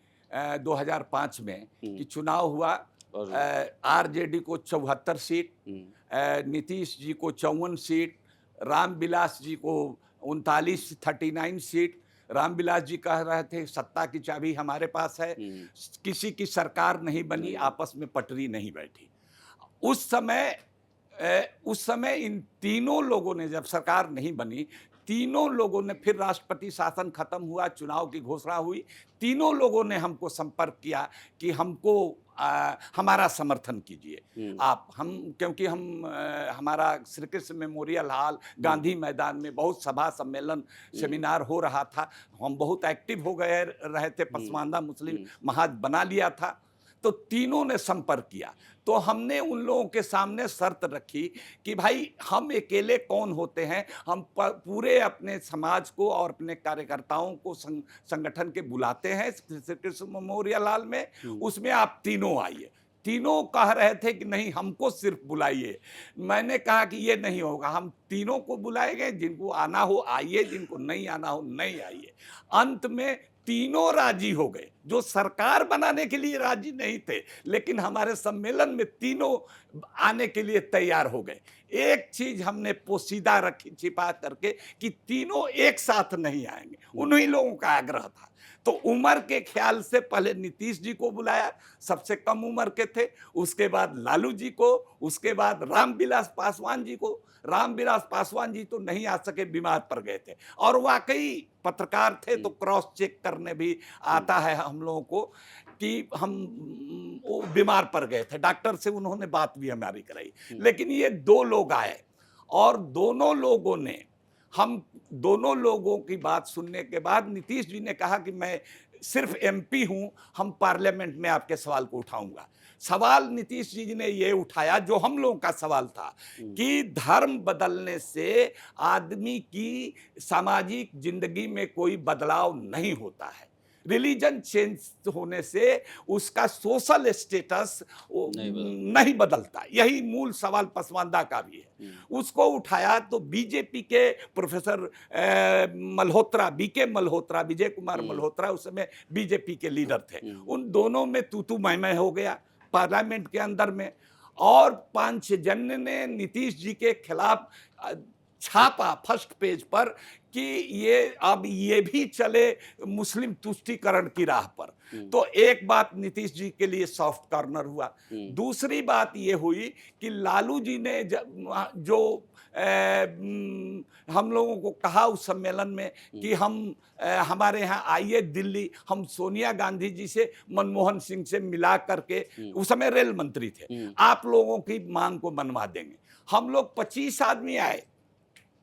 2005 में कि चुनाव हुआ, आरजेडी को 74 सीट, नीतीश जी को 54 सीट, रामविलास जी को 39 सीट। रामविलास जी कह रहे थे सत्ता की चाबी हमारे पास है, किसी की सरकार नहीं बनी, आपस में पटरी नहीं बैठी। उस समय उस समय इन तीनों लोगों ने, जब सरकार नहीं बनी, तीनों लोगों ने, फिर राष्ट्रपति शासन खत्म हुआ, चुनाव की घोषणा हुई, तीनों लोगों ने हमको संपर्क किया कि हमको हमारा समर्थन कीजिए आप। हम, क्योंकि हम हमारा श्री कृष्ण मेमोरियल हॉल, गांधी मैदान में बहुत सभा सम्मेलन सेमिनार हो रहा था, हम बहुत एक्टिव हो गए रहे थे, पसमानदा मुस्लिम महाज बना लिया था, तो तीनों ने संपर्क किया। तो हमने उन लोगों के सामने शर्त रखी कि भाई हम अकेले कौन होते हैं, हम पूरे अपने समाज को और अपने कार्यकर्ताओं को संगठन के बुलाते हैं श्री कृष्ण मेमोरियल हॉल में, उसमें आप तीनों आइए। तीनों कह रहे थे कि नहीं, हमको सिर्फ बुलाइए। मैंने कहा कि ये नहीं होगा, हम तीनों को बुलाएंगे, जिनको आना हो आइए, जिनको नहीं आना हो नहीं आइए। अंत में तीनों राजी हो गए, जो सरकार बनाने के लिए राजी नहीं थे, लेकिन हमारे सम्मेलन में तीनों आने के लिए तैयार हो गए। एक चीज हमने पोशीदा रखी छिपा करके कि तीनों एक साथ नहीं आएंगे, उन्हीं लोगों का आग्रह था। तो उम्र के ख्याल से पहले नीतीश जी को बुलाया, सबसे कम उम्र के थे, उसके बाद लालू जी को, उसके बाद रामविलास पासवान जी को। रामविलास पासवान जी तो नहीं आ सके, बीमार पड़ गए थे, और वाकई पत्रकार थे तो क्रॉस चेक करने भी आता है हम लोगों को कि हम वो बीमार पड़ गए थे, डॉक्टर से उन्होंने बात भी हमारी कराई। लेकिन ये दो लोग आए और दोनों लोगों ने, हम दोनों लोगों की बात सुनने के बाद नीतीश जी ने कहा कि मैं सिर्फ एमपी हूं, हम पार्लियामेंट में आपके सवाल को उठाऊंगा। सवाल नीतीश जी ने ये उठाया जो हम लोगों का सवाल था कि धर्म बदलने से आदमी की सामाजिक जिंदगी में कोई बदलाव नहीं होता है, रिलीजन चेंज होने से उसका सोशल स्टेटस नहीं बदलता। यही मूल सवाल पसमानदा का भी है। उसको उठाया तो बीजेपी के प्रोफेसर मल्होत्रा, बीके मल्होत्रा, विजय कुमार मल्होत्रा उस समय बीजेपी के लीडर थे, उन दोनों में तू मैं हो गया पार्लियामेंट के अंदर में, और पांचजन्य ने नीतीश जी के खिलाफ छापा फर्स्ट पेज पर कि ये अब ये भी चले मुस्लिम तुष्टीकरण की राह पर। तो एक बात नीतीश जी के लिए सॉफ्ट कॉर्नर हुआ। दूसरी बात ये हुई कि लालू जी ने जो हम लोगों को कहा उस सम्मेलन में कि हम हमारे यहाँ आइए दिल्ली, हम सोनिया गांधी जी से, मनमोहन सिंह से मिला करके, उस समय रेल मंत्री थे, आप लोगों की मांग को मनवा देंगे। हम लोग 25 आदमी आए,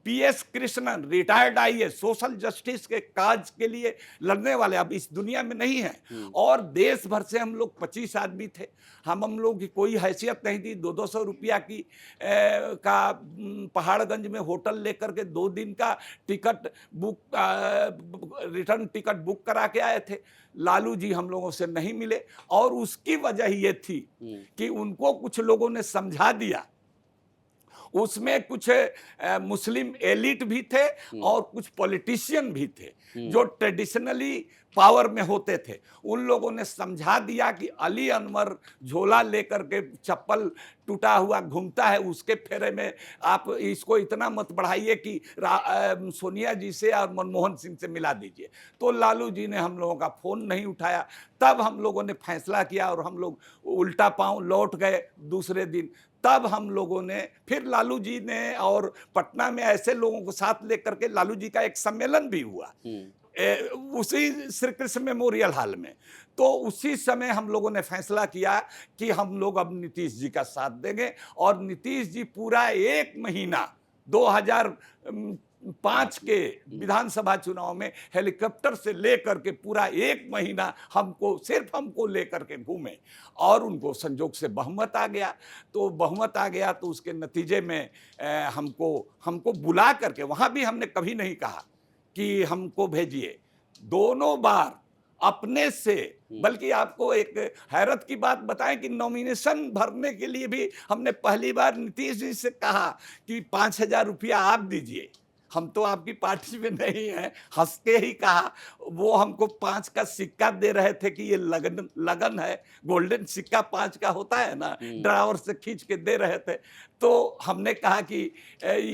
PS Krishnan retired IAS, social justice के काज के लिए लड़ने वाले अब इस दुनिया में नहीं है, और देश भर से हम लोग 25 आदमी थे। हम लोगों की कोई हैसियत नहीं थी। 200 रुपया की का पहाड़गंज में होटल लेकर के 2 दिन का ticket book, return ticket book करा के आए थे। लालू जी हम लोगों से नहीं मिले, और उसकी वजह ये थी कि उनको कुछ लोगों ने समझा दिया। उसमें कुछ मुस्लिम एलिट भी थे और कुछ पॉलिटिशियन भी थे जो ट्रेडिशनली पावर में होते थे। उन लोगों ने समझा दिया कि अली अनवर झोला लेकर के चप्पल टूटा हुआ घूमता है, उसके फेरे में आप इसको इतना मत बढ़ाइए कि सोनिया जी से और मनमोहन सिंह से मिला दीजिए। तो लालू जी ने हम लोगों का फोन नहीं उठाया। तब हम लोगों ने फैसला किया और हम लोग उल्टा पांव लौट गए दूसरे दिन। तब हम लोगों ने, फिर लालू जी ने, और पटना में ऐसे लोगों को साथ लेकर के लालू जी का एक सम्मेलन भी हुआ उसी श्री कृष्ण मेमोरियल हॉल में। तो उसी समय हम लोगों ने फैसला किया कि हम लोग अब नीतीश जी का साथ देंगे, और नीतीश जी पूरा 1 महीना 2005 के विधानसभा चुनाव में हेलीकॉप्टर से लेकर के पूरा 1 महीना सिर्फ हमको लेकर के घूमे, और उनको संजोग से बहुमत आ गया। तो बहुमत आ गया तो उसके नतीजे में हमको बुला करके, वहाँ भी हमने कभी नहीं कहा कि हमको भेजिए, दोनों बार अपने से, बल्कि आपको एक हैरत की बात बताएं कि नॉमिनेशन भरने के लिए भी हमने पहली बार नीतीश जी से कहा कि 5000 रुपया आप दीजिए, हम तो आपकी पार्टी में नहीं हैं। हंस के ही कहा। वो हमको 5 का सिक्का दे रहे थे कि ये लगन है, गोल्डन सिक्का 5 का होता है ना, ड्रावर से खींच के दे रहे थे। तो हमने कहा कि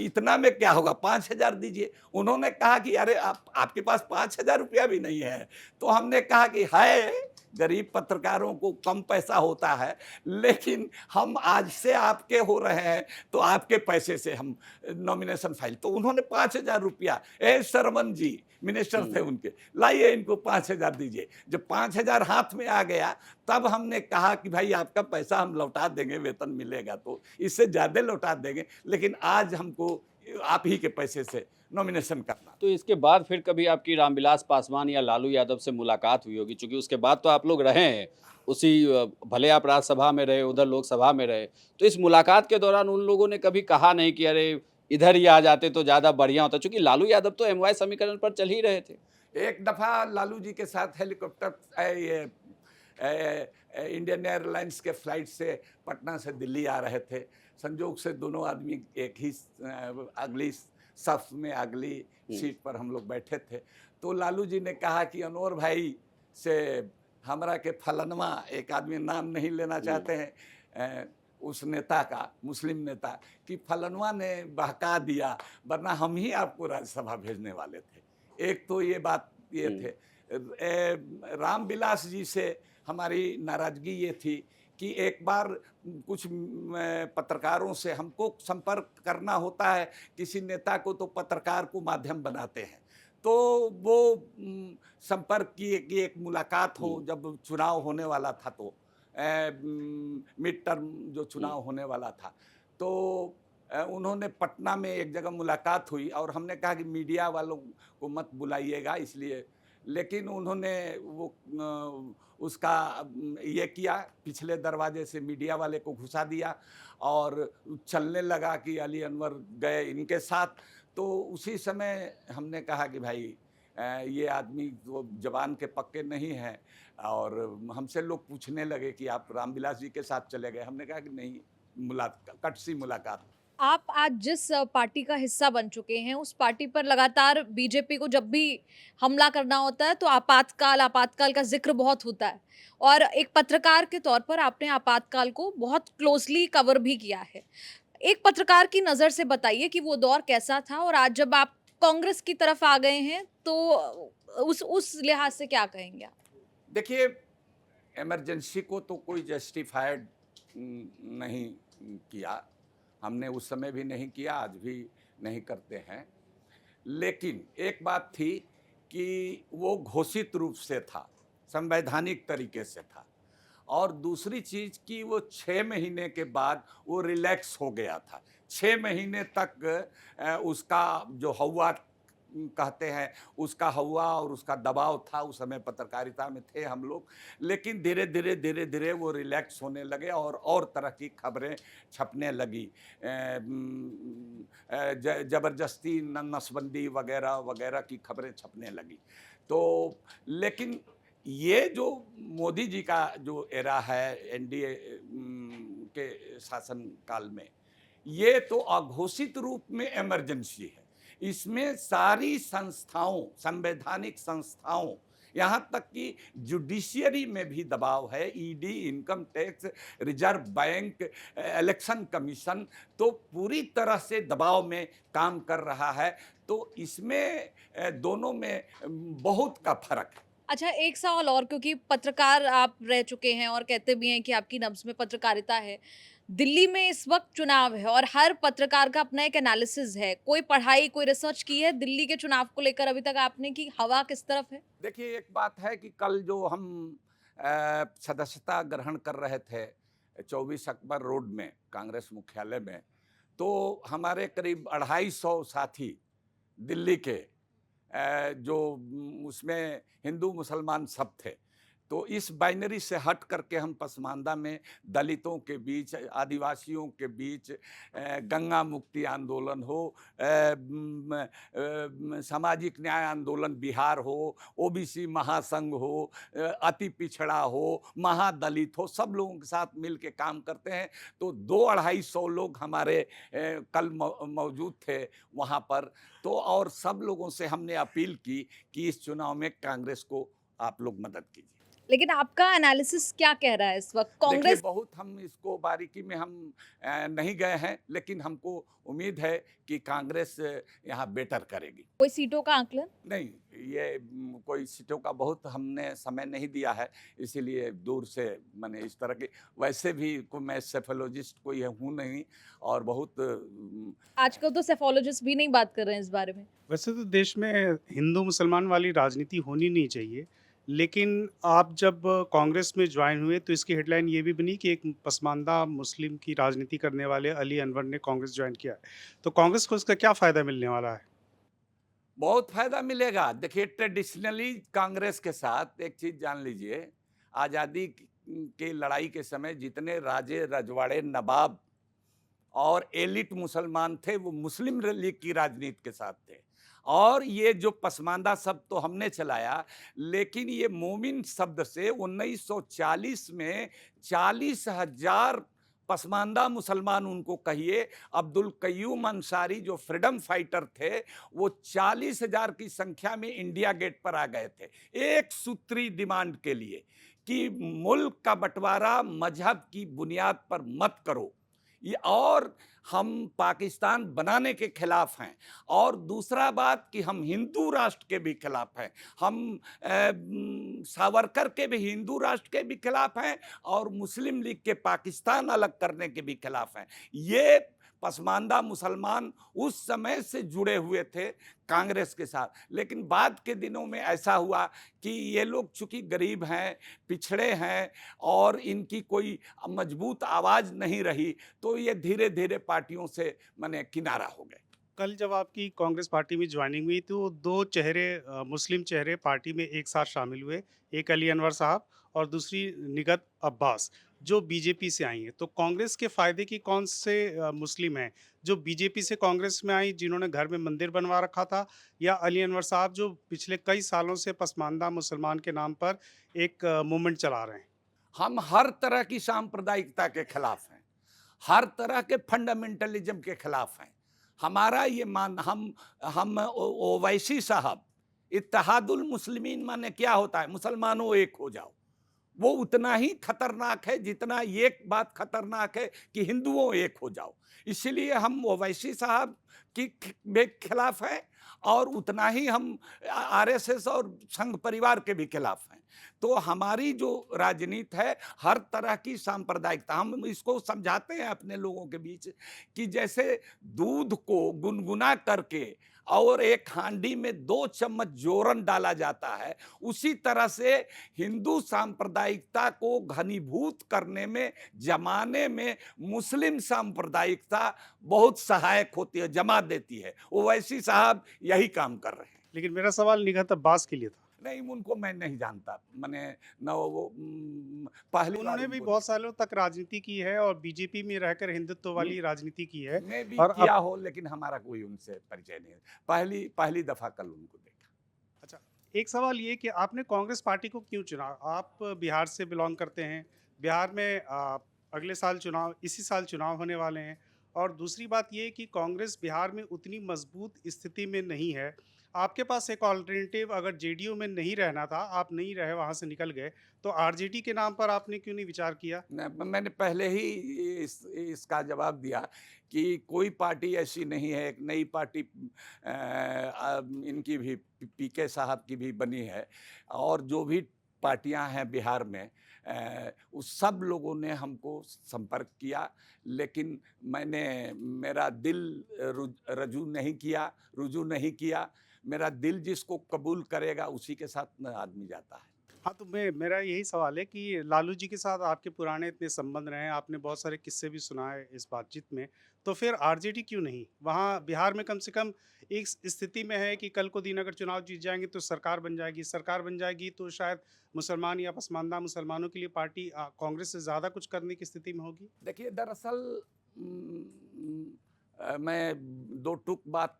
इतना में क्या होगा, 5000 दीजिए। उन्होंने कहा कि अरे आपके पास 5000 रुपया भी नहीं है। तो हमने कहा कि है, गरीब पत्रकारों को कम पैसा होता है, लेकिन हम आज से आपके हो रहे हैं तो आपके पैसे से हम नॉमिनेशन फाइल, तो उन्होंने 5,000 रुपया, सरवण जी मिनिस्टर थे उनके, लाइए इनको 5,000 दीजिए। जब 5,000 हाथ में आ गया तब हमने कहा कि भाई आपका पैसा हम लौटा देंगे, वेतन मिलेगा तो इससे ज़्यादा लौटा देंगे, लेकिन आज हमको आप ही के पैसे से नॉमिनेशन करना। तो इसके बाद फिर कभी आपकी रामविलास पासवान या लालू यादव से मुलाकात हुई होगी, क्योंकि उसके बाद तो आप लोग रहे हैं उसी भले आप राज्यसभा में रहे, उधर लोकसभा में रहे, तो इस मुलाकात के दौरान उन लोगों ने कभी कहा नहीं कि अरे इधर ही आ जाते तो ज़्यादा बढ़िया होता, क्योंकि लालू यादव तो एमवाय समीकरण पर चल ही रहे थे। एक दफ़ा लालू जी के साथ हेलीकॉप्टर इंडियन एयरलाइंस के फ्लाइट से पटना से दिल्ली आ रहे थे, संजोग से दोनों आदमी एक ही अगली सफ में अगली सीट पर हम लोग बैठे थे, तो लालू जी ने कहा कि अनवर भाई से हमरा के फलनवा, एक आदमी नाम नहीं लेना चाहते हैं उस नेता का, मुस्लिम नेता, कि फलनवा ने बहका दिया वरना हम ही आपको राज्यसभा भेजने वाले थे। एक तो ये बात ये थे। रामविलास जी से हमारी नाराज़गी ये थी कि एक बार कुछ पत्रकारों से हमको संपर्क करना होता है, किसी नेता को तो पत्रकार को माध्यम बनाते हैं, तो वो संपर्क की एक मुलाकात हो, जब चुनाव होने वाला था तो मिड टर्म जो चुनाव होने वाला था, तो उन्होंने पटना में एक जगह मुलाकात हुई और हमने कहा कि मीडिया वालों को मत बुलाइएगा इसलिए, लेकिन उन्होंने वो उसका ये किया, पिछले दरवाजे से मीडिया वाले को घुसा दिया और चलने लगा कि अली अनवर गए इनके साथ। तो उसी समय हमने कहा कि भाई ये आदमी तो जबान के पक्के नहीं हैं, और हमसे लोग पूछने लगे कि आप रामविलास जी के साथ चले गए, हमने कहा कि नहीं, कट सी मुलाकात। आप आज जिस पार्टी का हिस्सा बन चुके हैं, उस पार्टी पर लगातार बीजेपी को जब भी हमला करना होता है तो आपातकाल का जिक्र बहुत होता है, और एक पत्रकार के तौर पर आपने आपातकाल को बहुत क्लोजली कवर भी किया है। एक पत्रकार की नज़र से बताइए कि वो दौर कैसा था, और आज जब आप कांग्रेस की तरफ आ गए हैं तो उस लिहाज से क्या कहेंगे आप? देखिए, इमरजेंसी को तो कोई जस्टिफाइड नहीं किया, हमने उस समय भी नहीं किया, आज भी नहीं करते हैं, लेकिन एक बात थी कि वो घोषित रूप से था, संवैधानिक तरीके से था, और दूसरी चीज़ कि वो 6 महीने के बाद वो रिलैक्स हो गया था। 6 महीने तक उसका जो हवा कहते हैं, उसका हवा और उसका दबाव था, उस समय पत्रकारिता में थे हम लोग, लेकिन धीरे धीरे वो रिलैक्स होने लगे और तरह की खबरें छपने लगी, ज़बरदस्ती नसबंदी वगैरह वगैरह की खबरें छपने लगी। तो लेकिन ये जो मोदी जी का जो एरा है एनडीए के शासन काल में, ये तो अघोषित रूप में इमरजेंसी है। इसमें सारी संस्थाओं, संवैधानिक संस्थाओं, यहाँ तक कि जुडिशियरी में भी दबाव है, ED, income tax, reserve bank, election commission, तो पूरी तरह से दबाव में काम कर रहा है। तो इसमें दोनों में बहुत का फर्क है। अच्छा, एक सवाल और, क्योंकि पत्रकार आप रह चुके हैं और कहते भी हैं कि आपकी नब्ज़ में पत्रकारिता है। दिल्ली में इस वक्त चुनाव है और हर पत्रकार का अपना एक एनालिसिस है। कोई पढ़ाई, कोई रिसर्च की है दिल्ली के चुनाव को लेकर अभी तक आपने, कि हवा किस तरफ है? देखिए, एक बात है कि कल जो हम सदस्यता ग्रहण कर रहे थे 24 अकबर रोड में, कांग्रेस मुख्यालय में, तो हमारे करीब 250 साथी दिल्ली के, जो उसमें हिंदू मुसलमान सब थे, तो इस बाइनरी से हट करके हम पसमानदा में दलितों के बीच, आदिवासियों के बीच गंगा मुक्ति आंदोलन हो, सामाजिक न्याय आंदोलन बिहार हो, ओबीसी महासंघ हो, अति पिछड़ा हो, महादलित हो, सब लोगों के साथ मिल के काम करते हैं। तो 200-250 लोग हमारे कल मौजूद थे वहाँ पर। तो और सब लोगों से हमने अपील की कि इस चुनाव में कांग्रेस को आप लोग मदद कीजिए। लेकिन आपका एनालिसिस क्या कह रहा है इस वक्त? देखिए, कांग्रेस बहुत हम इसको बारीकी में हम नहीं गए हैं, लेकिन हमको उम्मीद है कि कांग्रेस यहाँ बेटर करेगी। कोई सीटों का आकलन? नहीं, ये कोई सीटों का बहुत हमने समय नहीं दिया है, इसीलिए दूर से मैंने इस तरह की, वैसे भी मैं सेफोलॉजिस्ट कोई हूँ नहीं, और बहुत आजकल तो सेफोलॉजिस्ट भी नहीं बात कर रहे हैं इस बारे में। वैसे तो देश में हिंदू मुसलमान वाली राजनीति होनी नहीं चाहिए, लेकिन आप जब कांग्रेस में ज्वाइन हुए तो इसकी हेडलाइन ये भी बनी कि एक पसमानदा मुस्लिम की राजनीति करने वाले अली अनवर ने कांग्रेस ज्वाइन किया है। तो कांग्रेस को इसका क्या फ़ायदा मिलने वाला है? बहुत फायदा मिलेगा। देखिए, ट्रेडिशनली कांग्रेस के साथ एक चीज जान लीजिए, आज़ादी की लड़ाई के समय जितने राजे रजवाड़े नवाब और एलिट मुसलमान थे, वो मुस्लिम लीग की राजनीति के साथ थे। और ये जो पसमानदा शब्द तो हमने चलाया, लेकिन ये मोमिन शब्द से 1940 में 40,000 पसमानदा मुसलमान, उनको कहिए, अब्दुल कय्यूम अंसारी जो फ्रीडम फाइटर थे, वो 40,000 की संख्या में इंडिया गेट पर आ गए थे, एक सूत्री डिमांड के लिए कि मुल्क का बंटवारा मजहब की बुनियाद पर मत करो। ये, और हम पाकिस्तान बनाने के खिलाफ हैं, और दूसरा बात कि हम हिंदू राष्ट्र के भी खिलाफ हैं, हम सावरकर के भी हिंदू राष्ट्र के भी खिलाफ हैं, और मुस्लिम लीग के पाकिस्तान अलग करने के भी खिलाफ हैं। ये पसमानदा मुसलमान उस समय से जुड़े हुए थे कांग्रेस के साथ, लेकिन बाद के दिनों में ऐसा हुआ कि ये लोग चूंकि गरीब हैं, पिछड़े हैं, और इनकी कोई मजबूत आवाज़ नहीं रही, तो ये धीरे धीरे पार्टियों से माने किनारा हो गए। कल जब आपकी कांग्रेस पार्टी में ज्वाइनिंग हुई तो 2 चेहरे मुस्लिम चेहरे पार्टी में एक साथ शामिल हुए, एक अली अनवर साहब और दूसरी निगत अब्बास, जो बीजेपी से आई हैं। तो कांग्रेस के फ़ायदे की कौन से मुस्लिम हैं? जो बीजेपी से कांग्रेस में आई, जिन्होंने घर में मंदिर बनवा रखा था, या अली अनवर साहब जो पिछले कई सालों से पसमानदा मुसलमान के नाम पर एक मूवमेंट चला रहे हैं? हम हर तरह की सांप्रदायिकता के खिलाफ हैं, हर तरह के फंडामेंटलिज्म के खिलाफ हैं। हमारा ये मान, हम ओवैसी साहब, इत्तेहादुल मुस्लिमीन माने क्या होता है? मुसलमानों एक हो जाओ। वो उतना ही खतरनाक है जितना ये बात खतरनाक है कि हिंदुओं एक हो जाओ। इसीलिए हम ओवैसी साहब की खिलाफ हैं, और उतना ही हम आरएसएस और संघ परिवार के भी खिलाफ हैं। तो हमारी जो राजनीति है, हर तरह की सांप्रदायिकता, हम इसको समझाते हैं अपने लोगों के बीच कि जैसे दूध को गुनगुना करके और एक हांडी में 2 चम्मच जोरन डाला जाता है, उसी तरह से हिंदू सांप्रदायिकता को घनीभूत करने में, जमाने में मुस्लिम सांप्रदायिकता बहुत सहायक होती है, जमा देती है। ओवैसी साहब यही काम कर रहे हैं। लेकिन मेरा सवाल निगत अब्बास के लिए था। नहीं, उनको मैं नहीं जानता, मैंने न वो पहली बार उन्होंने भी उनको बहुत सालों तक राजनीति की है और बीजेपी में रहकर हिंदुत्व वाली राजनीति की है। मैं भी और किया हो, लेकिन हमारा कोई उनसे परिचय नहीं है। पहली दफा कल उनको देखा। अच्छा, एक सवाल ये कि आपने कांग्रेस पार्टी को क्यों चुना? आप बिहार से बिलोंग करते हैं। बिहार में अगले साल चुनाव, इसी साल चुनाव होने वाले हैं, और दूसरी बात ये कि कांग्रेस बिहार में उतनी मजबूत स्थिति में नहीं है। आपके पास एक ऑल्टरनेटिव, अगर जेडीयू में नहीं रहना था, आप नहीं रहे, वहाँ से निकल गए, तो आरजेडी के नाम पर आपने क्यों नहीं विचार किया? मैंने पहले ही इसका जवाब दिया कि कोई पार्टी ऐसी नहीं है। एक नई पार्टी इनकी भी, पीके साहब की भी बनी है, और जो भी पार्टियां हैं बिहार में, उस सब लोगों ने हमको संपर्क किया, लेकिन मेरा दिल रुजू नहीं किया। मेरा दिल जिसको कबूल करेगा उसी के साथ आदमी जाता है। हाँ, तो मेरा यही सवाल है कि लालू जी के साथ आपके पुराने इतने संबंध रहे हैं, आपने बहुत सारे किस्से भी सुनाए इस बातचीत में, तो फिर आरजेडी क्यों नहीं? वहाँ बिहार में कम से कम एक स्थिति में है कि कल को दिन अगर चुनाव जीत जाएंगे तो सरकार बन जाएगी। सरकार बन जाएगी तो शायद मुसलमान या पसमानदा मुसलमानों के लिए पार्टी कांग्रेस से ज़्यादा कुछ करने की स्थिति में होगी। देखिए, दरअसल मैं 2 टूक बात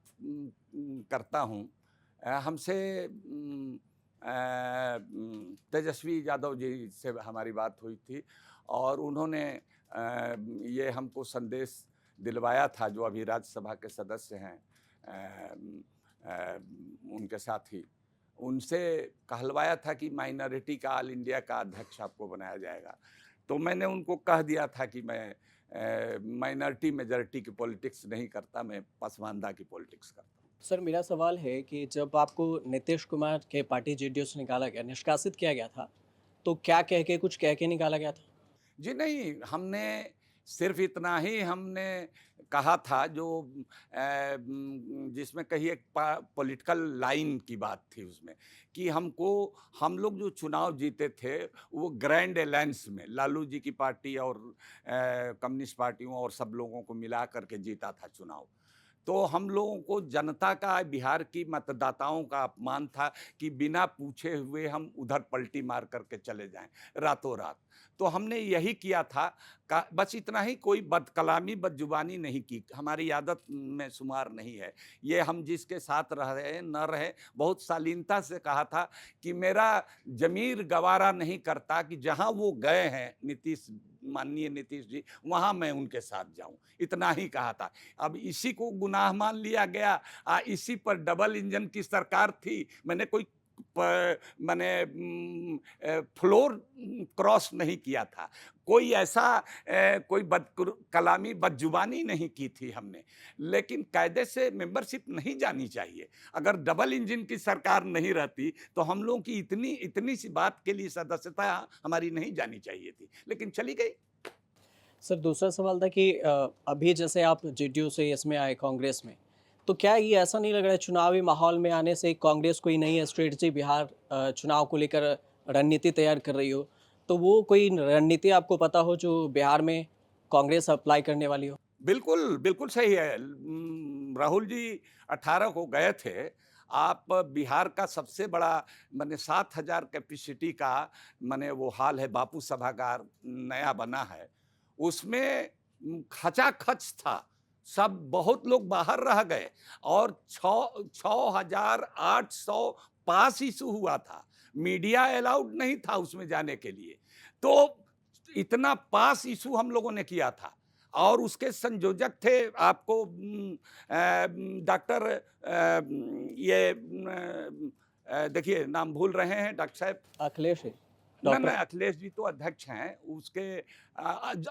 करता हूँ। हमसे तेजस्वी यादव जी से हमारी बात हुई थी, और उन्होंने ये हमको संदेश दिलवाया था, जो अभी राज्यसभा के सदस्य हैं, उनके साथ ही उनसे कहलवाया था कि माइनॉरिटी का ऑल इंडिया का अध्यक्ष आपको बनाया जाएगा। तो मैंने उनको कह दिया था कि मैं माइनॉरिटी मेजॉरिटी की पॉलिटिक्स नहीं करता, मैं पसमानदा की पॉलिटिक्स करता हूँ। सर मेरा सवाल है कि जब आपको नीतीश कुमार के पार्टी जेडीयू से निकाला गया, निष्कासित किया गया था, तो क्या कह के कुछ कह के निकाला गया था? जी नहीं, हमने सिर्फ इतना ही हमने कहा था जो जिसमें कही एक पॉलिटिकल लाइन की बात थी उसमें, कि हम लोग जो चुनाव जीते थे वो ग्रैंड अलायंस में लालू जी की पार्टी और कम्युनिस्ट पार्टियों और सब लोगों को मिला करके जीता था चुनाव। तो हम लोगों को जनता का, बिहार की मतदाताओं का अपमान था कि बिना पूछे हुए हम उधर पलटी मार करके चले जाएं रातों रात। तो हमने यही किया था, बस इतना ही, कोई बदकलामी बदजुबानी नहीं की, हमारी आदत में शुमार नहीं है ये। हम जिसके साथ रहे न रहे, बहुत शालीनता से कहा था कि मेरा जमीर गवारा नहीं करता कि जहां वो गए हैं माननीय नीतीश जी, वहां मैं उनके साथ जाऊं, इतना ही कहा था। अब इसी को गुनाह मान लिया गया, इसी पर डबल इंजन की सरकार थी। मैंने फ्लोर क्रॉस नहीं किया था, कोई ऐसा कोई कलामी बदजुबानी नहीं की थी हमने, लेकिन कायदे से मेंबरशिप नहीं जानी चाहिए। अगर डबल इंजन की सरकार नहीं रहती तो हम लोगों की इतनी सी बात के लिए सदस्यता हमारी नहीं जानी चाहिए थी, लेकिन चली गई। सर दूसरा सवाल था कि अभी जैसे आप जेडीयू से इसमें आए कांग्रेस में, तो क्या ये ऐसा नहीं लग रहा है चुनावी माहौल में आने से कांग्रेस कोई नई स्ट्रेटजी बिहार चुनाव को लेकर रणनीति तैयार कर रही हो? तो वो कोई रणनीति आपको पता हो जो बिहार में कांग्रेस अप्लाई करने वाली हो? बिल्कुल, बिल्कुल सही है। राहुल जी 18 को गए थे। आप बिहार का सबसे बड़ा 7,000 कैपेसिटी का वो हॉल है, बापू सभागार नया बना है, उसमें खचाखच था। सब बहुत लोग बाहर रह गए और 6,800 पास इशू हुआ था। मीडिया अलाउड नहीं था उसमें जाने के लिए। तो इतना पास इशू हम लोगों ने किया था और उसके संयोजक थे आपको डॉक्टर देखिए नाम भूल रहे हैं डॉक्टर साहब। अखिलेश है ना डॉक्टर। अखिलेश जी तो अध्यक्ष हैं, उसके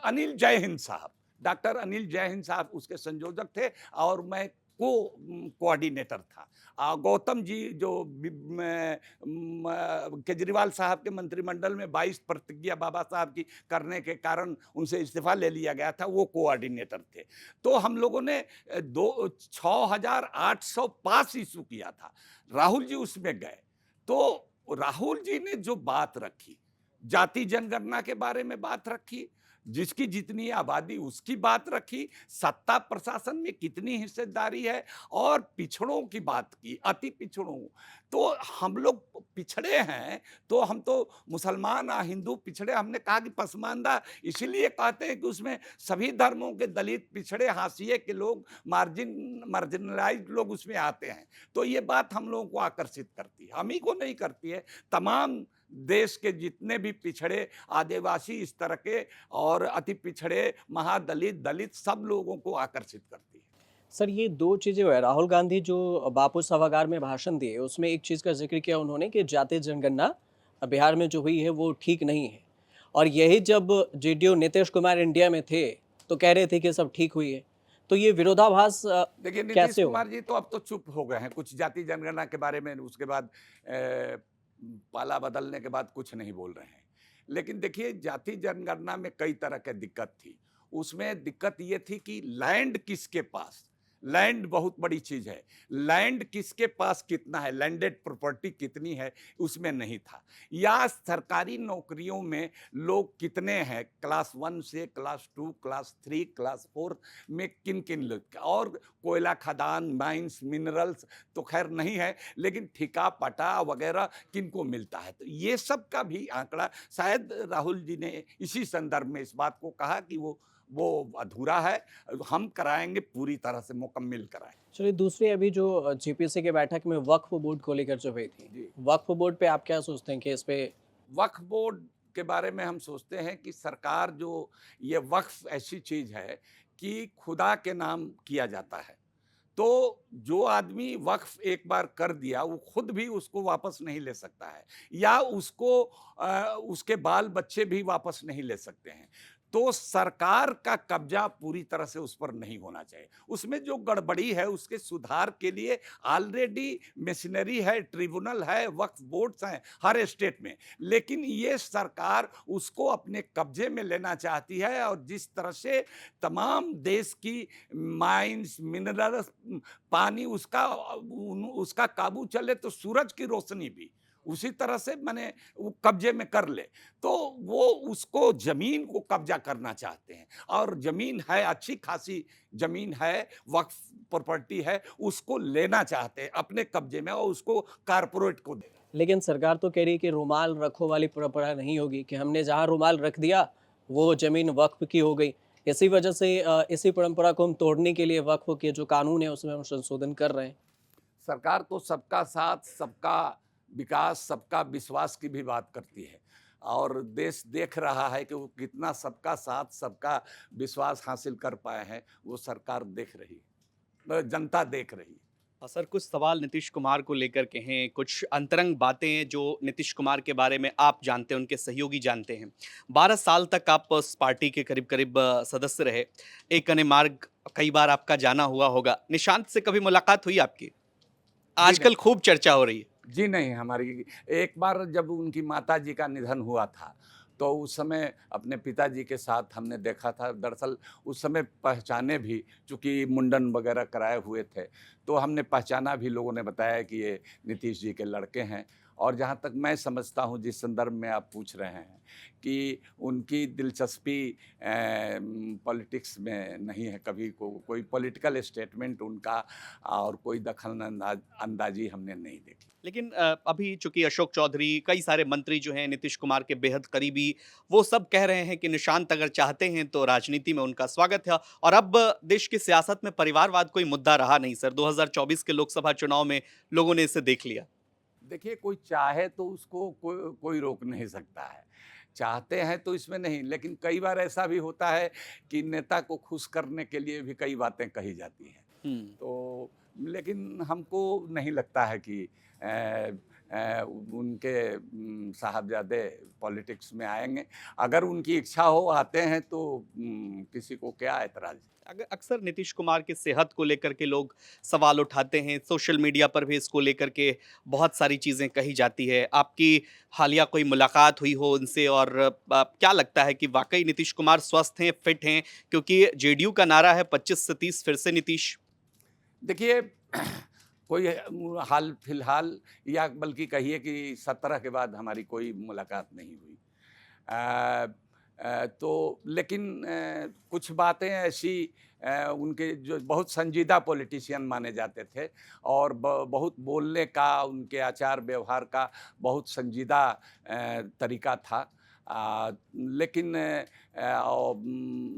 अनिल जय हिंद साहब, डॉक्टर अनिल जय हिंद साहब उसके संयोजक थे और मैं कोऑर्डिनेटर था। गौतम जी जो केजरीवाल साहब के मंत्रिमंडल में 22 प्रतिज्ञा बाबा साहब की करने के कारण उनसे इस्तीफा ले लिया गया था, वो कोऑर्डिनेटर थे। तो हम लोगों ने 6,800 पास इशू किया था। राहुल जी उसमें गए, तो राहुल जी ने जो बात रखी, जाति जनगणना के बारे में बात रखी, जिसकी जितनी आबादी उसकी बात रखी, सत्ता प्रशासन में कितनी हिस्सेदारी है और पिछड़ों की बात की, अति पिछड़ों। तो हम लोग पिछड़े हैं, तो हम तो मुसलमान हिंदू पिछड़े, हमने कहा कि पसमानदा इसीलिए कहते हैं कि उसमें सभी धर्मों के दलित, पिछड़े, हाशिए के लोग, मार्जिनलाइज्ड लोग उसमें आते हैं। तो ये बात हम लोगों को आकर्षित करती है, हम ही को नहीं करती है, तमाम देश के जितने भी पिछड़े, आदिवासी, इस तरह के और अति पिछड़े, महादलित, दलित, सब लोगों को आकर्षित करती है। सर ये दो चीज़ें हुआ है, राहुल गांधी जो बापू सभागार में भाषण दिए उसमें एक चीज़ का जिक्र किया उन्होंने कि जाति जनगणना बिहार में जो हुई है वो ठीक नहीं है, और यही जब जेडीयू नीतीश कुमार इंडिया में थे तो कह रहे थे कि सब ठीक हुई है। तो ये विरोधाभास देखिए नीतीश कैसे कुमार हो? जी तो अब तो चुप हो गए हैं, कुछ जाति जनगणना के बारे में उसके बाद पाला बदलने के बाद कुछ नहीं बोल रहे हैं। लेकिन देखिए जाति जनगणना में कई तरह की दिक्कत थी। उसमें दिक्कत ये थी कि लैंड किसके पास, लैंड बहुत बड़ी चीज है, लैंड किसके पास कितना है, लैंडेड प्रॉपर्टी कितनी है, उसमें नहीं था। या सरकारी नौकरियों में लोग कितने हैं, क्लास 1 से क्लास 2, क्लास 3, क्लास 4 में किन किन लोग, और कोयला खदान, माइंस, मिनरल्स तो खैर नहीं है, लेकिन ठिका पटा वगैरह किनको मिलता है। तो ये सब का भी आंकड़ा शायद राहुल जी ने इसी संदर्भ में इस बात को कहा कि वो अधूरा है, हम कराएंगे, पूरी तरह से मुकम्मल कराएंगे। चलिए दूसरी अभी जो जेपीसी की बैठक में वक्फ बोर्ड को लेकर जो हुई थी, जी। वक्फ बोर्ड पे आप क्या सोचते हैं कि इस पे? वक्फ बोर्ड के बारे में हम सोचते हैं कि सरकार जो ये वक्फ ऐसी चीज है कि खुदा के नाम किया जाता है, तो जो आदमी वक्फ एक बार कर दिया वो खुद भी उसको वापस नहीं ले सकता है, या उसको उसके बाल बच्चे भी वापस नहीं ले सकते हैं। तो सरकार का कब्जा पूरी तरह से उस पर नहीं होना चाहिए। उसमें जो गड़बड़ी है उसके सुधार के लिए ऑलरेडी मशीनरी है, ट्रिब्यूनल है, वक्फ बोर्ड्स हैं हर स्टेट में, लेकिन ये सरकार उसको अपने कब्जे में लेना चाहती है। और जिस तरह से तमाम देश की माइंस, मिनरल्स, पानी, उसका काबू चले तो सूरज की रोशनी भी उसी तरह से मैंने वो कब्जे में कर ले, तो वो उसको जमीन को कब्जा करना चाहते हैं। और जमीन है, अच्छी खासी जमीन है, वक्फ प्रॉपर्टी है, उसको लेना चाहते हैं अपने कब्जे में और उसको कारपोरेट को देना। लेकिन सरकार तो कह रही है कि रुमाल रखो वाली परंपरा नहीं होगी, कि हमने जहाँ रुमाल रख दिया वो जमीन वक्फ की हो गई। इसी वजह से इसी परंपरा को हम तोड़ने के लिए वक्फ के जो कानून है उसमें हम संशोधन कर रहे हैं। सरकार तो सबका साथ, सबका विकास, सबका विश्वास की भी बात करती है, और देश देख रहा है कि वो कितना सबका साथ, सबका विश्वास हासिल कर पाए हैं। वो सरकार देख रही है, जनता देख रही है। सर, कुछ सवाल नीतीश कुमार को लेकर के हैं, कुछ अंतरंग बातें हैं जो नीतीश कुमार के बारे में आप जानते हैं, उनके सहयोगी जानते हैं। 12 साल तक आप उस पार्टी के करीब करीब सदस्य रहे। एक अने मार्ग कई बार आपका जाना हुआ होगा। निशांत से कभी मुलाकात हुई आपकी? आजकल खूब चर्चा हो रही है। जी नहीं, हमारी एक बार जब उनकी माताजी का निधन हुआ था तो उस समय अपने पिताजी के साथ हमने देखा था। दरअसल उस समय पहचाने भी, चूँकि मुंडन वगैरह कराए हुए थे, तो हमने पहचाना भी। लोगों ने बताया कि ये नीतीश जी के लड़के हैं। और जहाँ तक मैं समझता हूँ, जिस संदर्भ में आप पूछ रहे हैं, कि उनकी दिलचस्पी पॉलिटिक्स में नहीं है। कभी कोई पॉलिटिकल स्टेटमेंट उनका और कोई दखल अंदाजी हमने नहीं देखी। लेकिन अभी चूंकि अशोक चौधरी, कई सारे मंत्री जो हैं नीतीश कुमार के बेहद करीबी, वो सब कह रहे हैं कि निशांत अगर चाहते हैं तो राजनीति में उनका स्वागत है। और अब देश की सियासत में परिवारवाद कोई मुद्दा रहा नहीं सर। 2024 के लोकसभा चुनाव में लोगों ने इसे देख लिया। देखिए, कोई चाहे तो उसको कोई रोक नहीं सकता है। चाहते हैं तो इसमें नहीं, लेकिन कई बार ऐसा भी होता है कि नेता को खुश करने के लिए भी कई बातें कही जाती हैं। तो लेकिन हमको नहीं लगता है कि उनके साहबजादे पॉलिटिक्स में आएंगे। अगर उनकी इच्छा हो, आते हैं, तो किसी को क्या ऐतराज़। अक्सर नीतीश कुमार की सेहत को लेकर के लोग सवाल उठाते हैं। सोशल मीडिया पर भी इसको लेकर के बहुत सारी चीज़ें कही जाती है। आपकी हालिया कोई मुलाकात हुई हो उनसे, और क्या लगता है कि वाकई नीतीश कुमार स्वस्थ हैं, फिट हैं? क्योंकि जेडीयू का नारा है 25 से 30 फिर से नीतीश। देखिए, कोई हाल फिलहाल, या बल्कि कहिए कि 17 के बाद हमारी कोई मुलाकात नहीं हुई। तो लेकिन कुछ बातें ऐसी, उनके जो बहुत संजीदा पॉलिटिशियन माने जाते थे, और बहुत बोलने का, उनके आचार व्यवहार का बहुत संजीदा तरीका था। लेकिन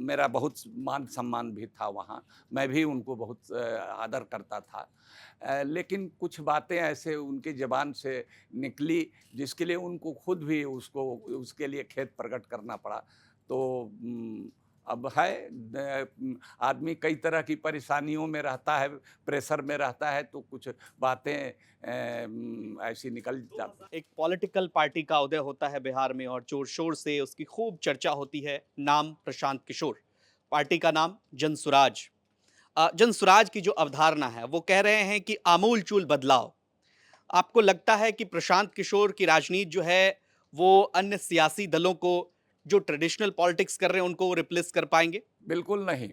मेरा बहुत मान सम्मान भी था वहाँ। मैं भी उनको बहुत आदर करता था। लेकिन कुछ बातें ऐसे उनकी ज़बान से निकली जिसके लिए उनको खुद भी उसके लिए खेद प्रकट करना पड़ा। तो अब है, आदमी कई तरह की परेशानियों में रहता है, प्रेशर में रहता है, तो कुछ बातें ऐसी निकल जाती। एक पॉलिटिकल पार्टी का उदय होता है बिहार में और जोर शोर से उसकी खूब चर्चा होती है। नाम प्रशांत किशोर, पार्टी का नाम जनसुराज। जनसुराज की जो अवधारणा है, वो कह रहे हैं कि आमूल चूल बदलाव। आपको लगता है कि प्रशांत किशोर की राजनीति जो है वो अन्य सियासी दलों को जो ट्रेडिशनल पॉलिटिक्स कर रहे हैं उनको रिप्लेस कर पाएंगे? बिल्कुल नहीं।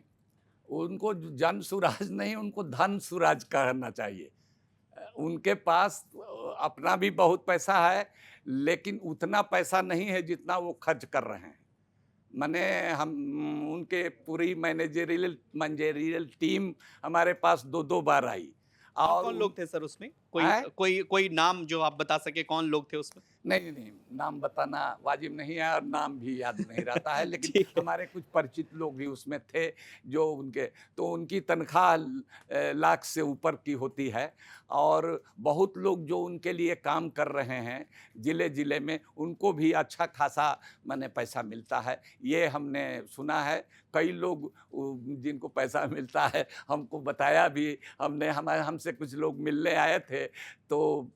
उनको जन सुराज नहीं, उनको धन सुराज कहना चाहिए। उनके पास अपना भी बहुत पैसा है, लेकिन उतना पैसा नहीं है जितना वो खर्च कर रहे हैं। माने हम उनके पूरी मैनेजरियल टीम हमारे पास 2-2 बार आई। कौन लोग थे सर उसमें? कोई हैं? कोई कोई नाम जो आप बता सके कौन लोग थे उसमें? नहीं, नहीं, नाम बताना वाजिब नहीं है और नाम भी याद नहीं रहता है, लेकिन ठीक है। हमारे कुछ परिचित लोग भी उसमें थे, जो उनके तो उनकी तनख्वाह लाख से ऊपर की होती है और बहुत लोग जो उनके लिए काम कर रहे हैं ज़िले-ज़िले में, उनको भी अच्छा खासा माने पैसा मिलता है। ये हमने सुना है, कई लोग जिनको पैसा मिलता है, हमको बताया भी, हमसे कुछ लोग मिलने आए थे, तो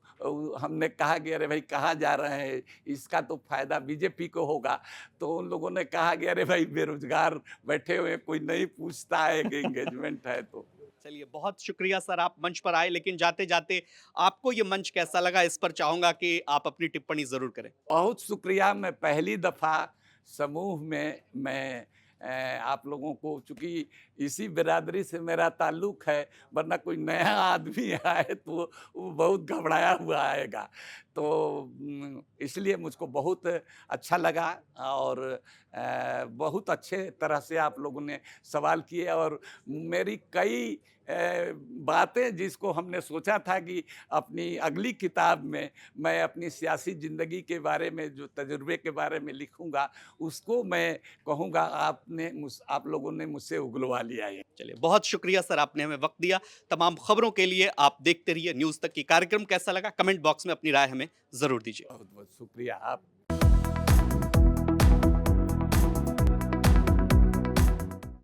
हमने कहा कि अरे भाई कहाँ जा रहे हैं, इसका तो फायदा बीजेपी को होगा। तो उन लोगों ने कहा कि अरे भाई बेरोजगार बैठे हुए, कोई नहीं पूछता है कि एंगेजमेंट है तो। चलिए, बहुत शुक्रिया सर, आप मंच पर आए, लेकिन जाते-जाते आपको ये मंच कैसा लगा, इस पर चाहूँगा कि आप अपनी टिप्पणी ज़रूर करें। बहुत शुक्रिया। मैं पहली दफ़ा समूह में मैं आप लोगों को, चूँकि इसी बिरादरी से मेरा ताल्लुक़ है, वरना कोई नया आदमी आए तो वो बहुत घबराया हुआ आएगा। तो इसलिए मुझको बहुत अच्छा लगा और बहुत अच्छे तरह से आप लोगों ने सवाल किए और मेरी कई बातें जिसको हमने सोचा था कि अपनी अगली किताब में मैं अपनी सियासी ज़िंदगी के बारे में, जो तजुर्बे के बारे में लिखूँगा, उसको मैं कहूँगा आप लोगों ने मुझसे उगलवा लिया है। चलिए, बहुत शुक्रिया सर, आपने हमें वक्त दिया। तमाम खबरों के लिए आप देखते रहिए न्यूज़ तक की। कार्यक्रम कैसा लगा, कमेंट बॉक्स में अपनी राय हमें ज़रूर दीजिए। बहुत बहुत शुक्रिया आप